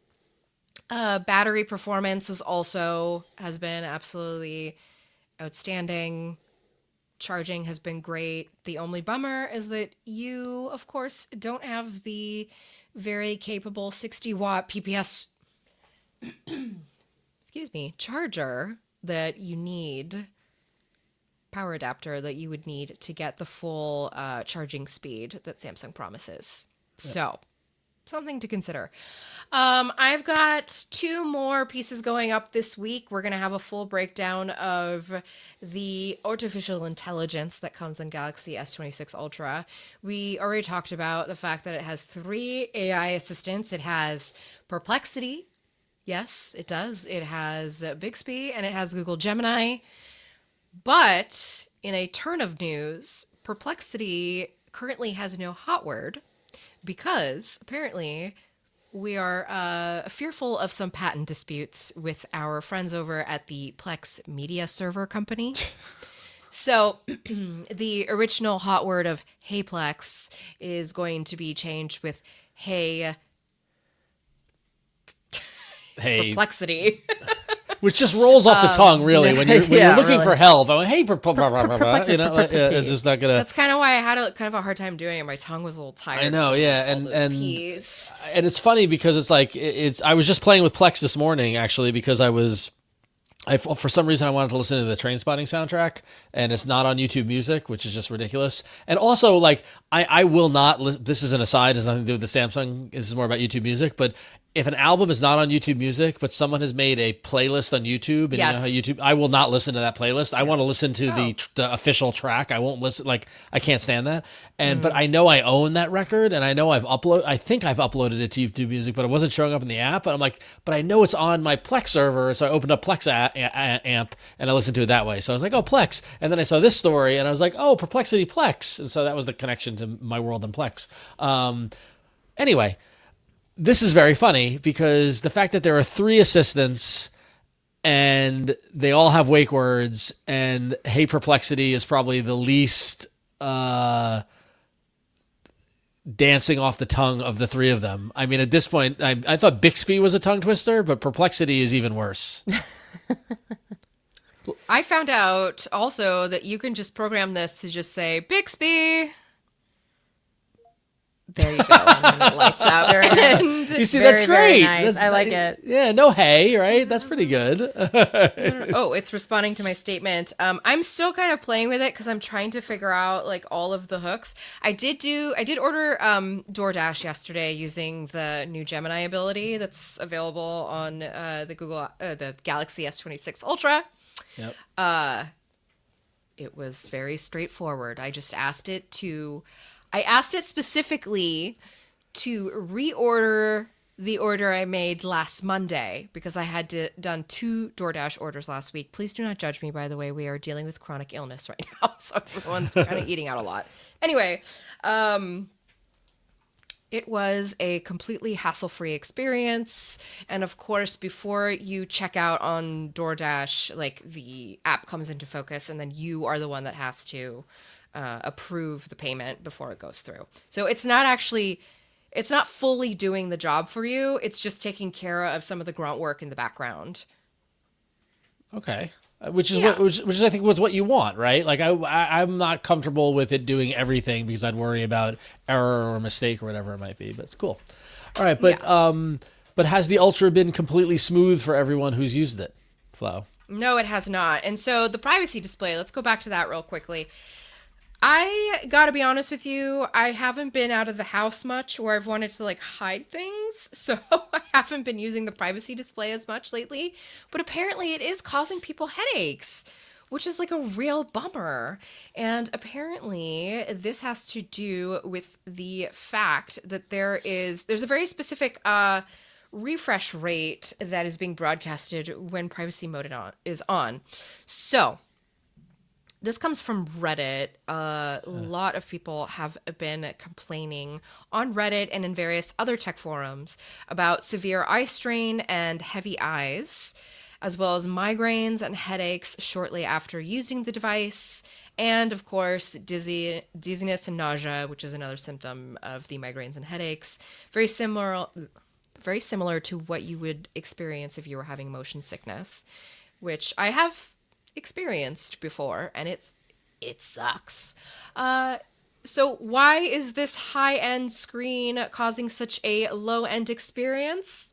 Battery performance has been absolutely outstanding. Charging has been great. The only bummer is that you, of course, don't have the very capable 60-watt PPS charger that you need power adapter that you would need to get the full charging speed that Samsung promises. So, something to consider. I've got 2 more pieces going up this week. We're going to have a full breakdown of the artificial intelligence that comes in Galaxy S26 Ultra. We already talked about the fact that it has 3 AI assistants. It has Perplexity. Yes, it does. It has Bixby and it has Google Gemini. But in a turn of news, Perplexity currently has no hot word because apparently we are fearful of some patent disputes with our friends over at the Plex Media Server Company. So the original hot word of "Hey Plex" is going to be changed with "Hey Perplexity." Which just rolls off the tongue, really, when you're looking for help. I'm like, hey, it's just not gonna. That's kind of why I had kind of a hard time doing it. My tongue was a little tired. I know, yeah, and it's funny because it's like I was just playing with Plex this morning actually because for some reason I wanted to listen to the Trainspotting soundtrack, and it's not on YouTube Music, which is just ridiculous. And also, like, I will not. This is an aside; it has nothing to do with the Samsung. This is more about YouTube Music, but. If an album is not on YouTube Music, but someone has made a playlist on YouTube, and you know how YouTube, I will not listen to that playlist. I want to listen to the official track. I won't listen. Like, I can't stand that. But I know I own that record, and I know I think I've uploaded it to YouTube Music, but it wasn't showing up in the app. And I'm like, but I know it's on my Plex server, so I opened up Plex amp and I listened to it that way. So I was like, oh, Plex, and then I saw this story, and I was like, oh, Perplexity Plex, and so that was the connection to my world and Plex. Anyway. This is very funny because the fact that there are 3 assistants and they all have wake words, and Hey Perplexity is probably the least dancing off the tongue of the 3 of them. I mean, at this point, I thought Bixby was a tongue twister, but Perplexity is even worse. I found out also that you can just program this to just say, Bixby. There you go. And then it lights up. You see, that's great. Nice. I like it. Yeah, no hey, right? That's pretty good. Oh, it's responding to my statement. I'm still kind of playing with it because I'm trying to figure out like all of the hooks. I did order DoorDash yesterday using the new Gemini ability that's available on the Galaxy S26 Ultra. Yep. It was very straightforward. I asked it specifically to reorder the order I made last Monday because I had done 2 DoorDash orders last week. Please do not judge me, by the way. We are dealing with chronic illness right now, so everyone's kind of eating out a lot. Anyway, it was a completely hassle-free experience. And of course, before you check out on DoorDash, like the app comes into focus and then you are the one that has to approve the payment before it goes through. So it's not fully doing the job for you. It's just taking care of some of the grunt work in the background. Okay. Which is I think was what you want, right? Like I'm not comfortable with it doing everything because I'd worry about error or mistake or whatever it might be, but it's cool. All right. But has the Ultra been completely smooth for everyone who's used it, Flo? No, it has not. And so the privacy display, let's go back to that real quickly. I gotta be honest with you, I haven't been out of the house much where I've wanted to like hide things, so I haven't been using the privacy display as much lately, but apparently it is causing people headaches, which is like a real bummer. And apparently this has to do with the fact that there's a very specific refresh rate that is being broadcasted when privacy mode is on. So this comes from Reddit. A lot of people have been complaining on Reddit and in various other tech forums about severe eye strain and heavy eyes, as well as migraines and headaches shortly after using the device, and of course, dizziness and nausea, which is another symptom of the migraines and headaches. Very similar to what you would experience if you were having motion sickness, which I have experienced before, and it sucks. So why is this high-end screen causing such a low-end experience?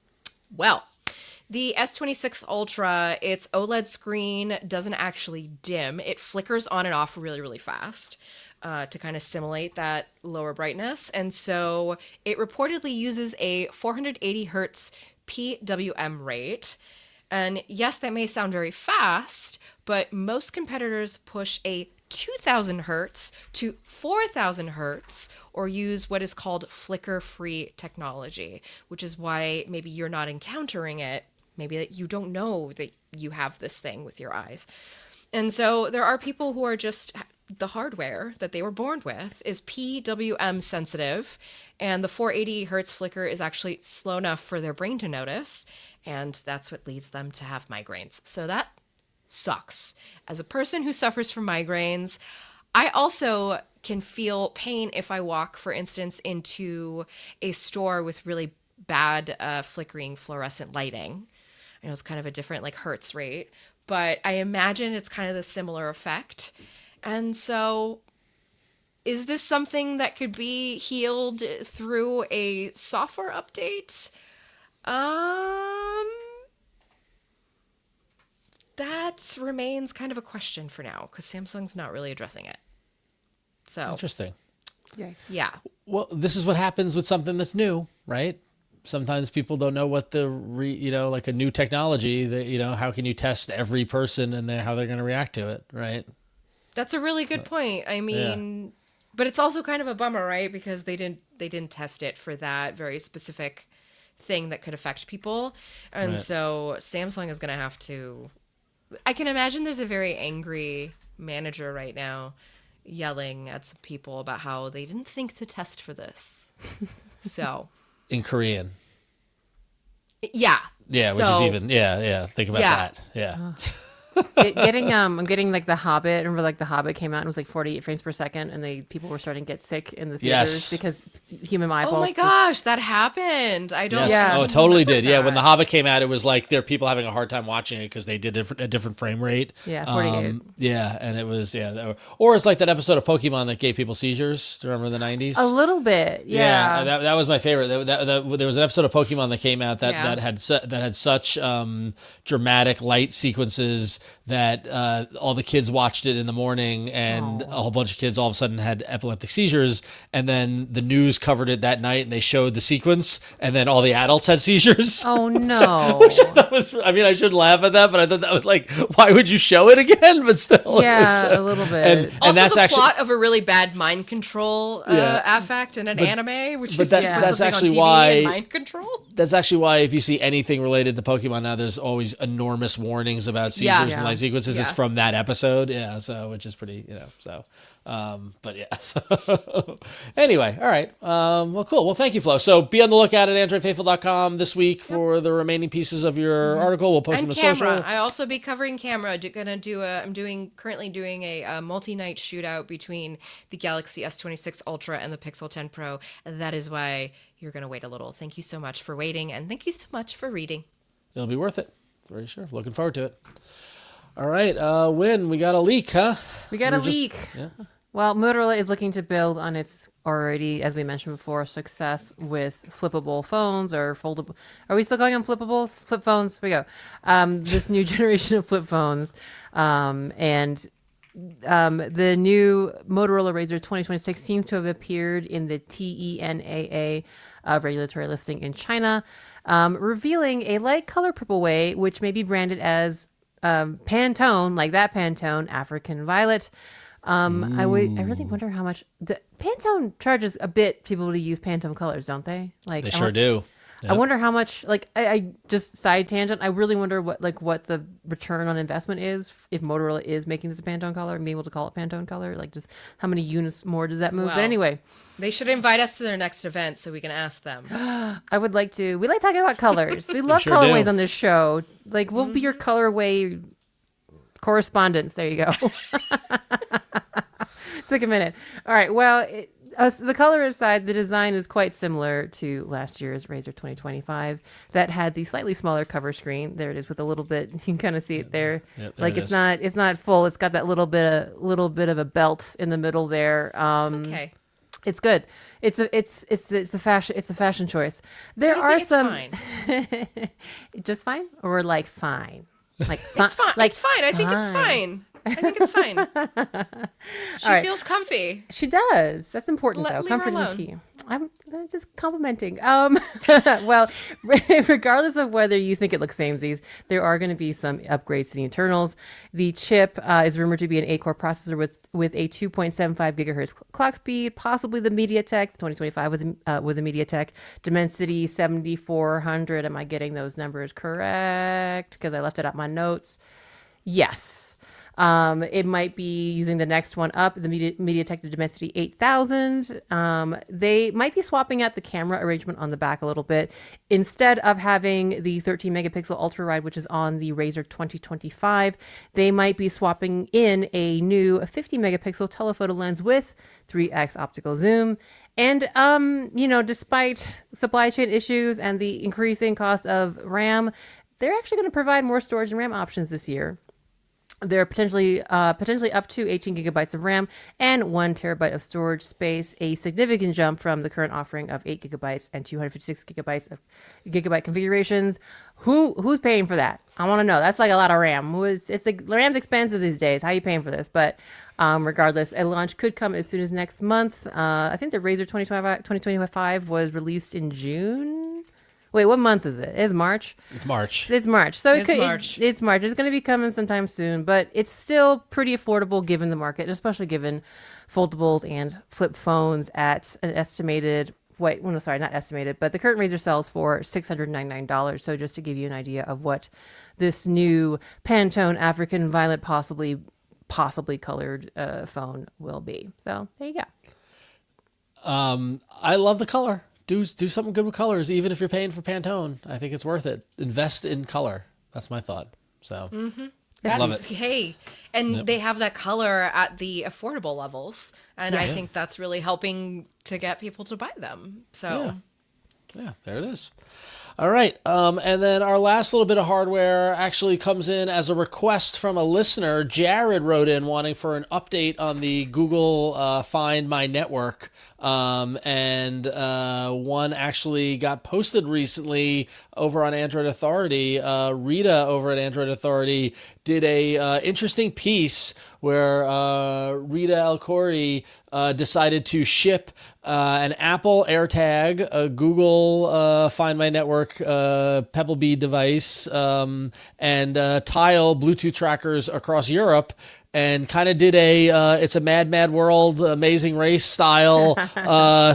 Well, The S26 Ultra, its OLED screen doesn't actually dim. It flickers on and off really, really fast to kind of simulate that lower brightness. And so it reportedly uses a 480 hertz PWM rate. And yes, that may sound very fast, but most competitors push a 2000 hertz to 4000 hertz or use what is called flicker-free technology, which is why maybe you're not encountering it. Maybe that you don't know that you have this thing with your eyes. And so there are people who are just, the hardware that they were born with is PWM sensitive, and the 480 hertz flicker is actually slow enough for their brain to notice, and that's what leads them to have migraines. So that sucks. As a person who suffers from migraines, I also can feel pain if I walk, for instance, into a store with really bad flickering fluorescent lighting. I know it's kind of a different like hertz rate, but I imagine it's kind of the similar effect. And so is this something that could be healed through a software update? That remains kind of a question for now because Samsung's not really addressing it. So interesting. Yeah. Well, this is what happens with something that's new, right? Sometimes people don't know what like a new technology that, how can you test every person and how they're going to react to it, right? That's a really good point. I mean, but it's also kind of a bummer, right? Because they didn't test it for that very specific thing that could affect people. And so Samsung is going to have to, I can imagine there's a very angry manager right now yelling at some people about how they didn't think to test for this. So in Korean. Yeah. Yeah, which is even, think about that. Yeah. I'm getting like The Hobbit. Remember, like The Hobbit came out and it was like 48 frames per second, and people were starting to get sick in the theaters because human eyeballs. Oh my gosh, that happened! I don't. Yes. Yeah. Oh, it totally did. Yeah, when The Hobbit came out, it was like there are people having a hard time watching it because they did a different frame rate. Yeah, 48. And it was or it's like that episode of Pokemon that gave people seizures. Do you remember the 90s? A little bit. Yeah. That was my favorite. There was an episode of Pokemon that came out that had such dramatic light sequences that all the kids watched it in the morning, and a whole bunch of kids all of a sudden had epileptic seizures, and then the news covered it that night and they showed the sequence, and then all the adults had seizures. Oh no. Which I thought was, I should laugh at that, but I thought that was like, why would you show it again? But still. Yeah, a little bit. And also that's the actually plot of a really bad mind control affect in an anime, which is that's actually on TV why and mind control. That's actually why if you see anything related to Pokemon now, there's always enormous warnings about seizures and light sequences. It's from that episode. Yeah. So, which is pretty, but yeah. Anyway. All right. Well, cool. Well, thank you, Flo. So be on the lookout at AndroidFaithful.com this week for the remaining pieces of your article. We'll post them to social. I also be covering camera. I'm currently doing a multi-night shootout between the Galaxy S26 Ultra and the Pixel 10 Pro. And that is why you're going to wait a little. Thank you so much for waiting, and thank you so much for reading. It'll be worth it. Very sure. Looking forward to it. All right, Win, we got a leak, huh? We got a leak. Well, Motorola is looking to build on its already, as we mentioned before, success with flippable phones or foldable. Are we still calling them flippables? Flip phones? Here we go. This new generation of flip phones. And the new Motorola Razr 2026 seems to have appeared in the TENAA regulatory listing in China, revealing a light color purple way, which may be branded as Pantone, like that Pantone African Violet. I really wonder how much Pantone charges a bit people to use Pantone colors, don't they? Like they sure do. Yep. I wonder how much, I just side tangent. I really wonder what the return on investment is if Motorola is making this a Pantone color and being able to call it Pantone color. Like, just how many units more does that move? Well, but anyway, they should invite us to their next event so we can ask them. I would like to. We like talking about colors. We love colorways on this show. Like, we'll be your colorway correspondents. There you go. Took a minute. All right. Well, the color aside, the design is quite similar to last year's Razr 2025 that had the slightly smaller cover screen. There it is with a little bit. You can kind of see it there. Yep, there it's not full. It's got that little bit of a belt in the middle there. It's okay. It's good. It's a fashion choice. There are some fine. just fine or like fine. Like it's fine. Like, it's fine. I think it's fine. I think it's fine. She feels comfy. She does. That's important, though. Comfort is key. I'm just complimenting. Well, regardless of whether you think it looks samesies, there are going to be some upgrades to the internals. The chip is rumored to be an 8-core processor with a 2.75 gigahertz clock speed, possibly the MediaTek. 2025 was a MediaTek Dimensity 7400. Am I getting those numbers correct? Because I left it out my notes. Yes. It might be using the next one up, the MediaTek Dimensity 8000. They might be swapping out the camera arrangement on the back a little bit. Instead of having the 13 megapixel ultra wide, which is on the Razr 2025, they might be swapping in a new 50 megapixel telephoto lens with 3x optical zoom. And, despite supply chain issues and the increasing cost of RAM, they're actually going to provide more storage and RAM options this year. They're potentially up to 18 gigabytes of RAM and 1 terabyte of storage space, a significant jump from the current offering of 8 gigabytes and 256 gigabytes of gigabyte configurations. Who's paying for that? I want to know. That's like a lot of RAM. It's like RAM's expensive these days. How are you paying for this? But regardless, a launch could come as soon as next month. I think the Razr 2025 was released in June. Wait, what month is it? It's March? It's March. It's March. So March. It's March. It's going to be coming sometime soon, but it's still pretty affordable given the market, and especially given foldables and flip phones at an estimated, not estimated, but the current Razr sells for $699. So just to give you an idea of what this new Pantone African Violet possibly colored phone will be. So there you go. I love the color. Do something good with colors, even if you're paying for Pantone. I think it's worth it. Invest in color. That's my thought. So, love it. Hey, and they have that color at the affordable levels, and I think that's really helping to get people to buy them. So, yeah, there it is. All right. And then our last little bit of hardware actually comes in as a request from a listener. Jared wrote in wanting for an update on the Google Find My Network. And one actually got posted recently over on Android Authority. Rita over at Android Authority did a interesting piece where Rita El-Khoury decided to ship an Apple AirTag, a Google Find My Network Pebble Bead device, and Tile Bluetooth trackers across Europe, and kind of did it's a Mad World, Amazing Race style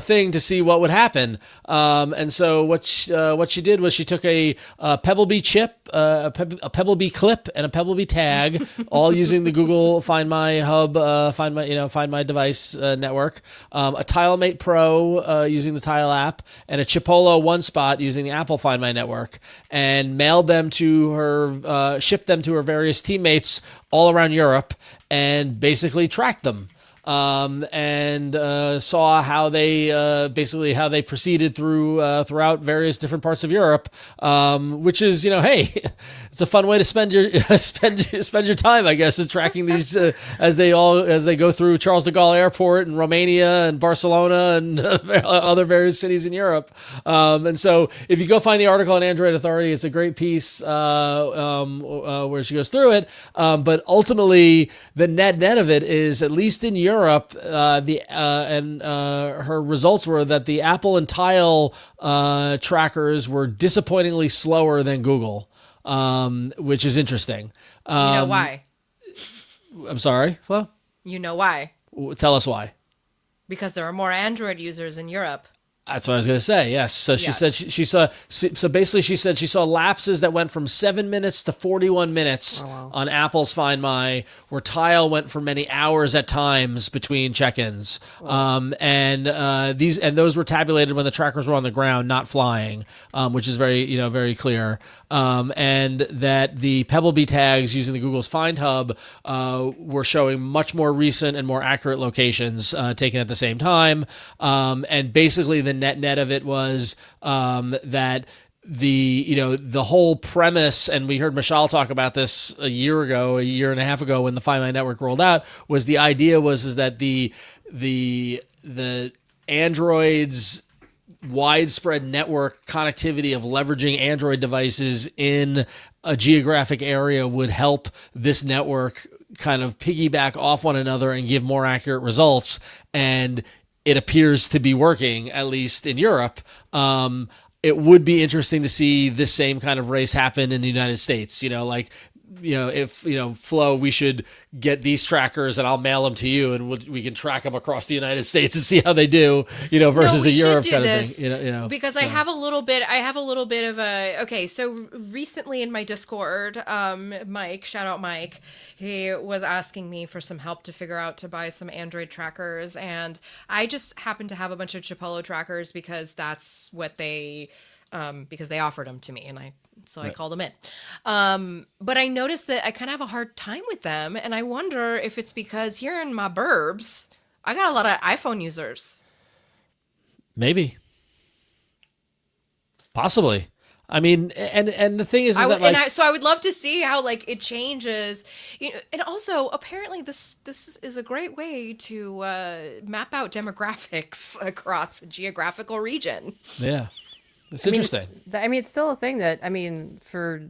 thing to see what would happen. And so what she did was she took a Pebble Bee chip, a Pebble Bee clip, and a Pebble Bee tag, all using the Google Find My Hub, Find My Device network, a TileMate Pro using the Tile app, and a Chipolo One Spot using the Apple Find My Network, and mailed them to her, shipped them to her various teammates all around Europe, and basically tracked them. And saw how they proceeded throughout various different parts of Europe, which is, hey, it's a fun way to spend your time, I guess, is tracking these as they go through Charles de Gaulle Airport and Romania and Barcelona and other various cities in Europe. And so if you go find the article on Android Authority, it's a great piece where she goes through it. But ultimately, the net of it is, at least in Europe, her results were that the Apple and Tile trackers were disappointingly slower than Google, which is interesting. You know why? I'm sorry, Flo? You know why? Tell us why. Because there are more Android users in Europe. That's what I was going to say. Yes. So she said she saw. So basically, she said she saw lapses that went from 7 minutes to 41 minutes on Apple's Find My, where Tile went for many hours at times between check-ins. And those were tabulated when the trackers were on the ground, not flying, which is very clear. And that the Pebble Bee tags using the Google's Find Hub were showing much more recent and more accurate locations taken at the same time. And basically the net of it was that the whole premise, and we heard Michelle talk about this a year and a half ago when the Find My Network rolled out, was the idea was that the Android's widespread network connectivity of leveraging Android devices in a geographic area would help this network kind of piggyback off one another and give more accurate results. And it appears to be working, at least in Europe. It would be interesting to see this same kind of race happen in the United States. If, Flo, we should get these trackers and I'll mail them to you and we can track them across the United States and see how they do, versus a Europe kind of thing, because so. I have a little bit of okay. So recently in my Discord, Mike, shout out Mike, he was asking me for some help to figure out to buy some Android trackers. And I just happened to have a bunch of Chipolo trackers because that's what because they offered them to me and I called them in. But I noticed that I kind of have a hard time with them. And I wonder if it's because here in my burbs, I got a lot of iPhone users. Maybe. Possibly. I mean, and the thing is that so I would love to see how it changes, and also apparently this is a great way to map out demographics across a geographical region. Yeah. It's interesting. It's still a thing that, for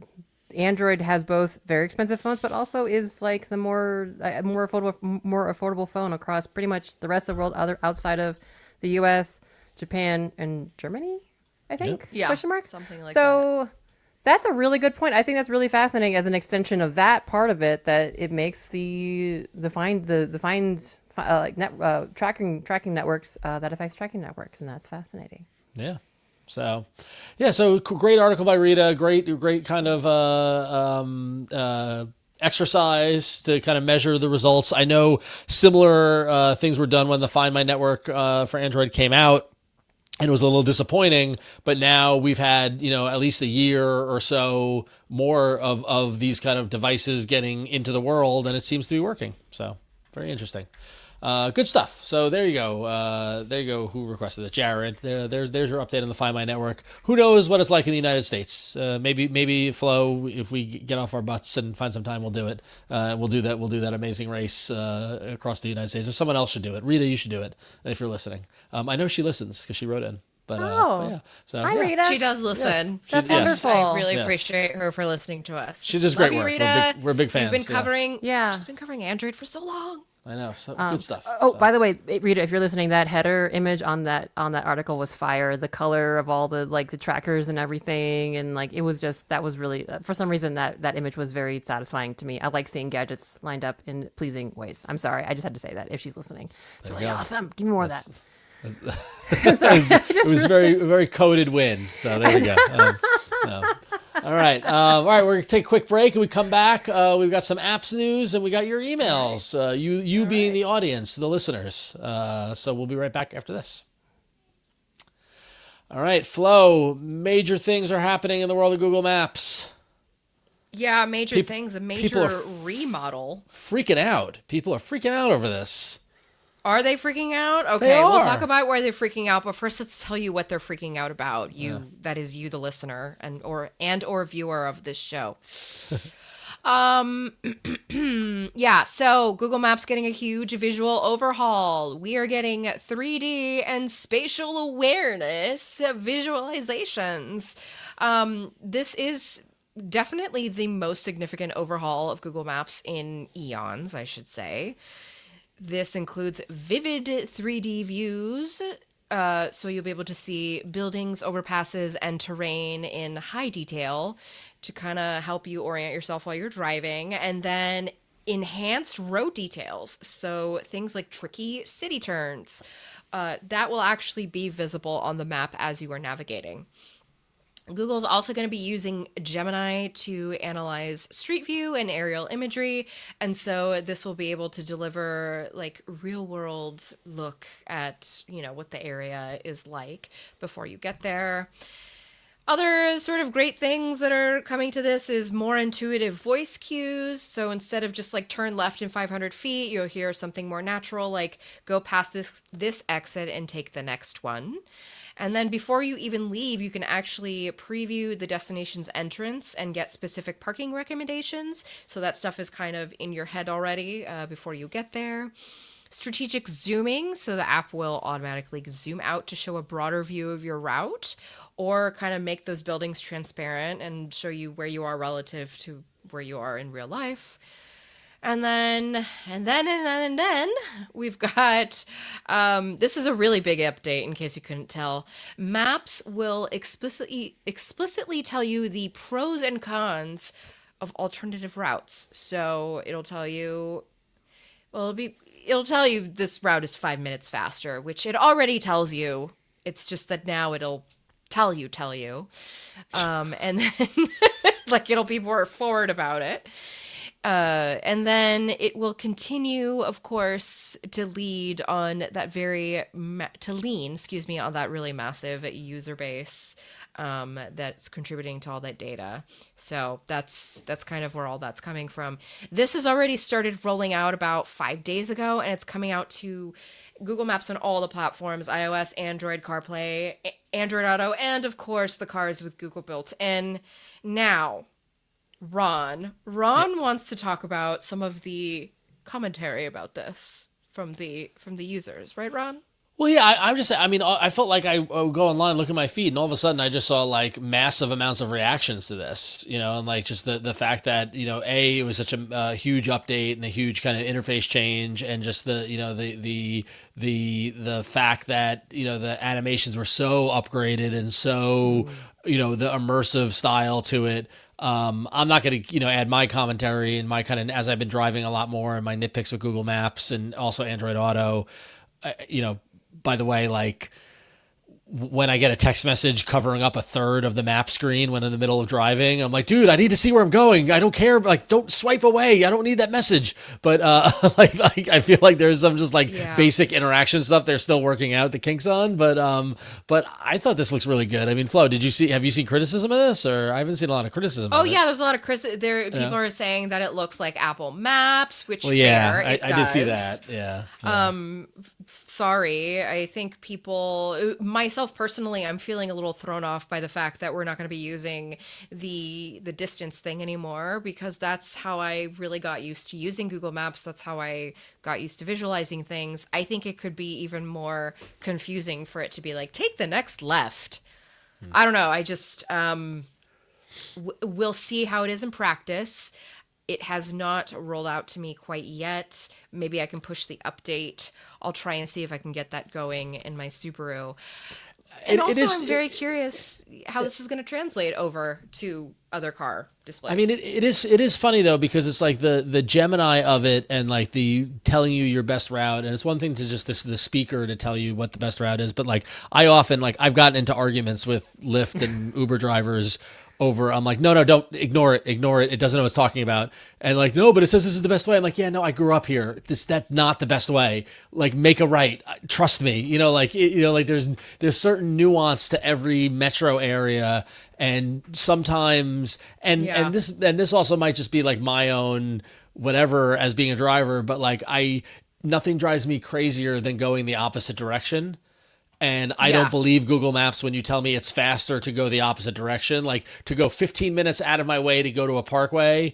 Android has both very expensive phones, but also is like the more affordable phone across pretty much the rest of the world, outside of the U.S., Japan, and Germany, I think. Yeah. Question mark? Something like that. So that's a really good point. I think that's really fascinating as an extension of that part of it, that it makes tracking networks that affects tracking networks, and that's fascinating. Yeah. So great article by Rita. Great kind of exercise to kind of measure the results. I know similar things were done when the Find My Network for Android came out, and it was a little disappointing. But now we've had at least a year or so more of these kind of devices getting into the world, and it seems to be working. So very interesting. Good stuff. So there you go. Who requested it? Jared. There's your update on the Find My Network. Who knows what it's like in the United States? Maybe Flo, if we get off our butts and find some time, we'll do it. We'll do that amazing race across the United States. Or someone else should do it. Rita, you should do it if you're listening. I know she listens because she wrote in. But yeah. So hi, Rita. She does listen. Yes. That's wonderful. I really appreciate her for listening to us. She does great work. Rita. We're big fans. She's been covering Android for so long. I know, good stuff. By the way, Rita, if you're listening, that header image on that article was fire. The color of all the the trackers and everything, and it was just, that was really, for some reason that image was very satisfying to me. I like seeing gadgets lined up in pleasing ways. I'm sorry, I just had to say that if she's listening. It's really awesome. Give me more of that. It was very, very coded win. So there we go. All right. We're going to take a quick break, and we come back. We've got some apps news, and we got your emails. You being the audience, the listeners. So we'll be right back after this. All right, Flo, major things are happening in the world of Google Maps. Yeah, major things. A major remodel. Freaking out. People are freaking out over this. Are they freaking out? Okay, we'll talk about where they're freaking out, but first let's tell you what they're freaking out about. That is you, the listener, and or viewer of this show. So Google Maps getting a huge visual overhaul. We are getting 3D and spatial awareness visualizations. This is definitely the most significant overhaul of Google Maps in eons, I should say. This includes vivid 3D views, so you'll be able to see buildings, overpasses, and terrain in high detail to kind of help you orient yourself while you're driving. And then enhanced road details, so things like tricky city turns, that will actually be visible on the map as you are navigating. Google's also going to be using Gemini to analyze Street View and aerial imagery. And so this will be able to deliver real world look at, what the area is like before you get there. Other sort of great things that are coming to this is more intuitive voice cues. So instead of just turn left in 500 feet, you'll hear something more natural, like go past this exit and take the next one. And then before you even leave, you can actually preview the destination's entrance and get specific parking recommendations. So that stuff is kind of in your head already before you get there. strategic zooming, so the app will automatically zoom out to show a broader view of your route, or kind of make those buildings transparent and show you where you are relative to where you are in real life. And then we've got, this is a really big update in case you couldn't tell. Maps will explicitly tell you the pros and cons of alternative routes. So it'll tell you, it'll tell you this route is 5 minutes faster, which it already tells you. It's just that now it'll tell you. And then like it'll be more forward about it. And then it will continue, of course, to lean on that really massive user base that's contributing to all that data. So that's kind of where all that's coming from. This has already started rolling out about 5 days ago, and it's coming out to Google Maps on all the platforms: iOS, Android, CarPlay, Android Auto, and of course the cars with Google built in. Now, Ron wants to talk about some of the commentary about this from the users, right, Ron? Well, yeah, I felt like I would go online and look at my feed, and all of a sudden I just saw like massive amounts of reactions to this, and like just the fact that, it was such a huge update and a huge kind of interface change, and just the fact that, the animations were so upgraded and so, the immersive style to it. I'm not going to, add my commentary and my kind of, as I've been driving a lot more, and my nitpicks with Google Maps and also Android Auto, by the way, like when I get a text message covering up a third of the map screen when in the middle of driving, I'm like, dude, I need to see where I'm going. I don't care. Like, don't swipe away. I don't need that message. But like I feel like there's some just basic interaction stuff they're still working out the kinks on. But I thought this looks really good. I mean, Flo, have you seen criticism of this? Or I haven't seen a lot of criticism. Oh yeah, there's a lot of criticism. People are saying that it looks like Apple Maps, which I did see that. Yeah. Sorry, I think people, myself personally, I'm feeling a little thrown off by the fact that we're not going to be using the distance thing anymore, because that's how I really got used to using Google Maps. That's how I got used to visualizing things. I think it could be even more confusing for it to be like, take the next left. I don't know. I just, we'll see how it is in practice. It has not rolled out to me quite yet. Maybe I can push the update. I'll try and see if I can get that going in my Subaru. And I'm very curious how this is going to translate over to other car displays. I mean, it is funny though, because it's like the Gemini of it, and like the telling you your best route. And it's one thing to just the speaker to tell you what the best route is, but like I often, like I've gotten into arguments with Lyft and Uber drivers over, I'm like, no, don't ignore it. It doesn't know what it's talking about. And like, no, but it says this is the best way. I'm like, yeah, no, I grew up here. That's not the best way. Like, make a right. Trust me. Like there's certain nuance to every metro area, and sometimes, and this also might just be like my own whatever as being a driver, but like nothing drives me crazier than going the opposite direction. And I don't believe Google Maps when you tell me it's faster to go the opposite direction, like to go 15 minutes out of my way to go to a parkway,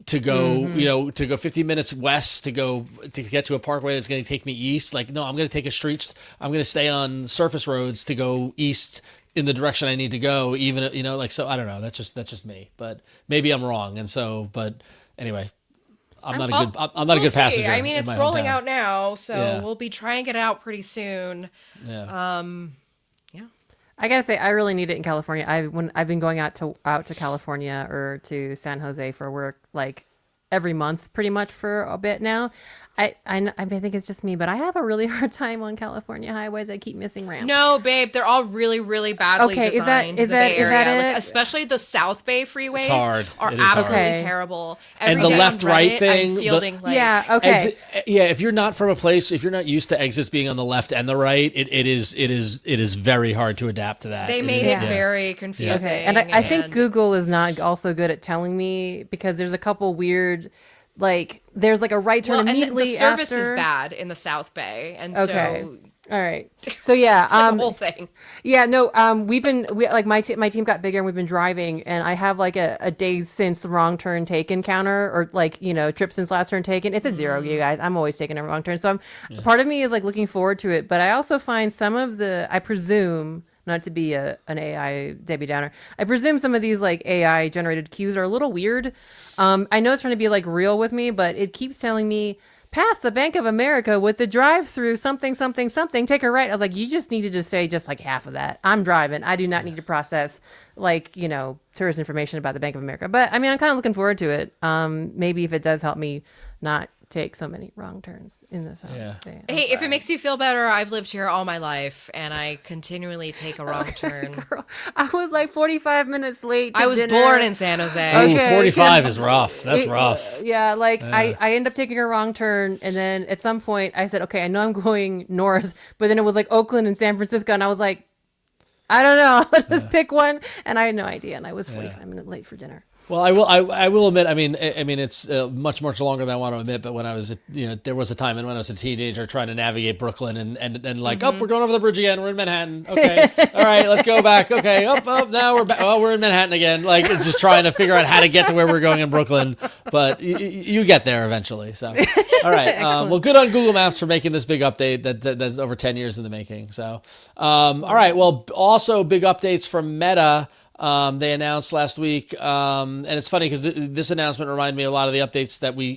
to go, to go 15 minutes west to get to a parkway that's going to take me east. Like, no, I'm going to take I'm going to stay on surface roads to go east in the direction I need to go, even, so I don't know. That's just me, but maybe I'm wrong. And so, but anyway, I'm not a good passenger. I mean, it's rolling out now, so we'll be trying it out pretty soon. Yeah. I gotta say, I really need it in California. I've been going out to California or to San Jose for work like every month, pretty much for a bit now. I think it's just me, but I have a really hard time on California highways. I keep missing ramps. No, babe, they're all really, really badly designed. Is that area? Like, especially the South Bay freeways are absolutely terrible. And the left-right thing. I'm fielding if you're not from a place, if you're not used to exits being on the left and the right, it is very hard to adapt to that. They made it very confusing. Okay. And I think Google is not also good at telling me, because there's a couple weird, like there's like a right turn immediately and the service after. is bad in the South Bay, and so All right. So yeah, It's like a whole thing. Yeah, no, we like my team got bigger and we've been driving and I have like a days since wrong turn taken counter or like, trip since last turn taken. It's at 0, you guys. I'm always taking a wrong turn. So part of me is like looking forward to it, but I also find some of I presume not to be an AI Debbie Downer. I presume some of these like AI generated cues are a little weird. I know it's trying to be like real with me, but it keeps telling me past the Bank of America with the drive-through something, take a right. I was like, you just needed to say just like half of that. I'm driving. I do not need to process like, tourist information about the Bank of America. But I mean, I'm kind of looking forward to it. Maybe if it does help me not take so many wrong turns in this day. Hey, if it makes you feel better, I've lived here all my life and I continually take a wrong turn. Girl, I was like 45 minutes late to I was dinner. born in San Jose. Okay. Ooh, 45 is rough. That's rough. Yeah, like I end up taking a wrong turn and then at some point I said, okay, I know I'm going north, but then it was like Oakland and San Francisco and I was like, I don't know, I'll just pick one and I had no idea and I was 45 minutes late for dinner. Well, I will admit. I mean, it's much longer than I want to admit. But when I was, there was a time, and when I was a teenager, trying to navigate Brooklyn, and like, oh, we're going over the bridge again. We're in Manhattan. Okay, all right, let's go back. Okay, up. Now we're back. Oh, we're in Manhattan again. Like, just trying to figure out how to get to where we're going in Brooklyn. But you get there eventually. So, all right. Well, good on Google Maps for making this big update. That's over 10 years in the making. So, all right. Well, also big updates from Meta. They announced last week, and it's funny because this announcement reminded me a lot of the updates that we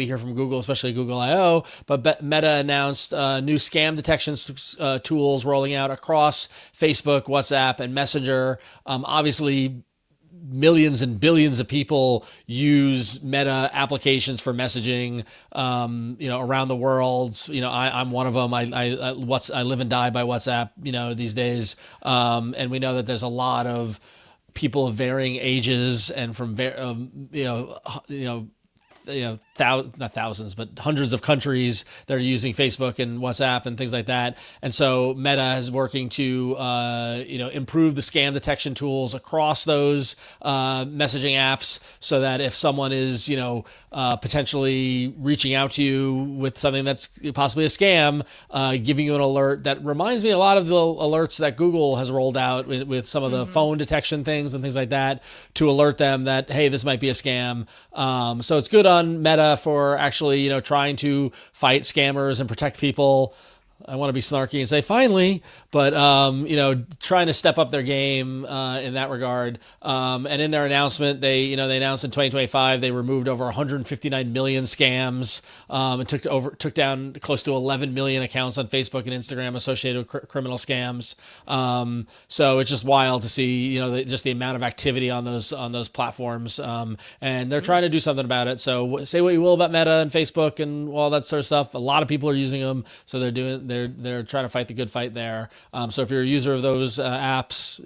hear from Google, especially Google I/O. But Meta announced new scam detection tools rolling out across Facebook, WhatsApp, and Messenger. Obviously, millions and billions of people use Meta applications for messaging, around the world. I'm one of them. I live and die by WhatsApp, these days. And we know that there's a lot of people of varying ages and from not thousands, but hundreds of countries that are using Facebook and WhatsApp and things like that. And so Meta is working to, improve the scam detection tools across those messaging apps so that if someone is, potentially reaching out to you with something that's possibly a scam, giving you an alert that reminds me a lot of the alerts that Google has rolled out with some of the phone detection things and things like that to alert them that, hey, this might be a scam. So it's good on Meta for actually, trying to fight scammers and protect people. I want to be snarky and say finally, but trying to step up their game in that regard. And in their announcement, they announced in 2025 they removed over 159 million scams and took down close to 11 million accounts on Facebook and Instagram associated with criminal scams. So it's just wild to see just the amount of activity on those platforms. And they're trying to do something about it. So say what you will about Meta and Facebook and all that sort of stuff. A lot of people are using them, so they're trying to fight the good fight there. So if you're a user of those apps,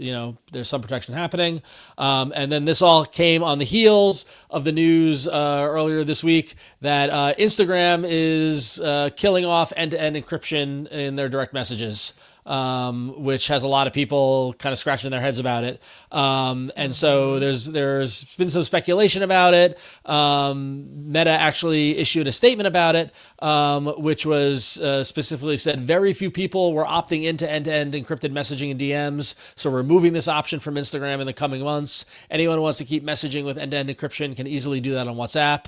there's some protection happening. And then this all came on the heels of the news earlier this week that Instagram is killing off end-to-end encryption in their direct messages. Which has a lot of people kind of scratching their heads about it. And so there's been some speculation about it. Meta actually issued a statement about it, which was specifically said very few people were opting into end-to-end encrypted messaging and DMs. So we're removing this option from Instagram in the coming months. Anyone who wants to keep messaging with end-to-end encryption can easily do that on WhatsApp.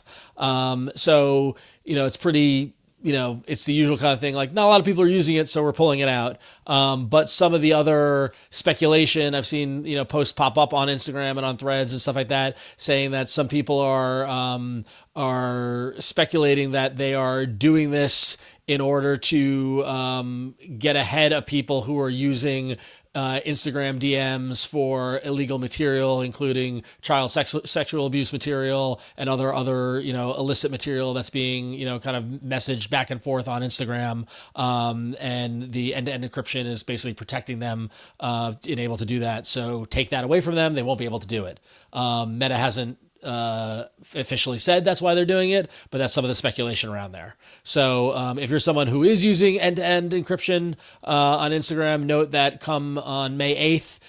So, it's pretty... it's the usual kind of thing, like not a lot of people are using it, so we're pulling it out. But some of the other speculation I've seen, posts pop up on Instagram and on Threads and stuff like that, saying that some people are speculating that they are doing this in order to get ahead of people who are using Instagram DMs for illegal material, including child sexual abuse material and other illicit material that's being kind of messaged back and forth on Instagram. And the end-to-end encryption is basically protecting them in able to do that. So take that away from them, they won't be able to do it. Meta hasn't officially said that's why they're doing it, but that's some of the speculation around there. So if you're someone who is using end-to-end encryption on Instagram, note that come on May 8th,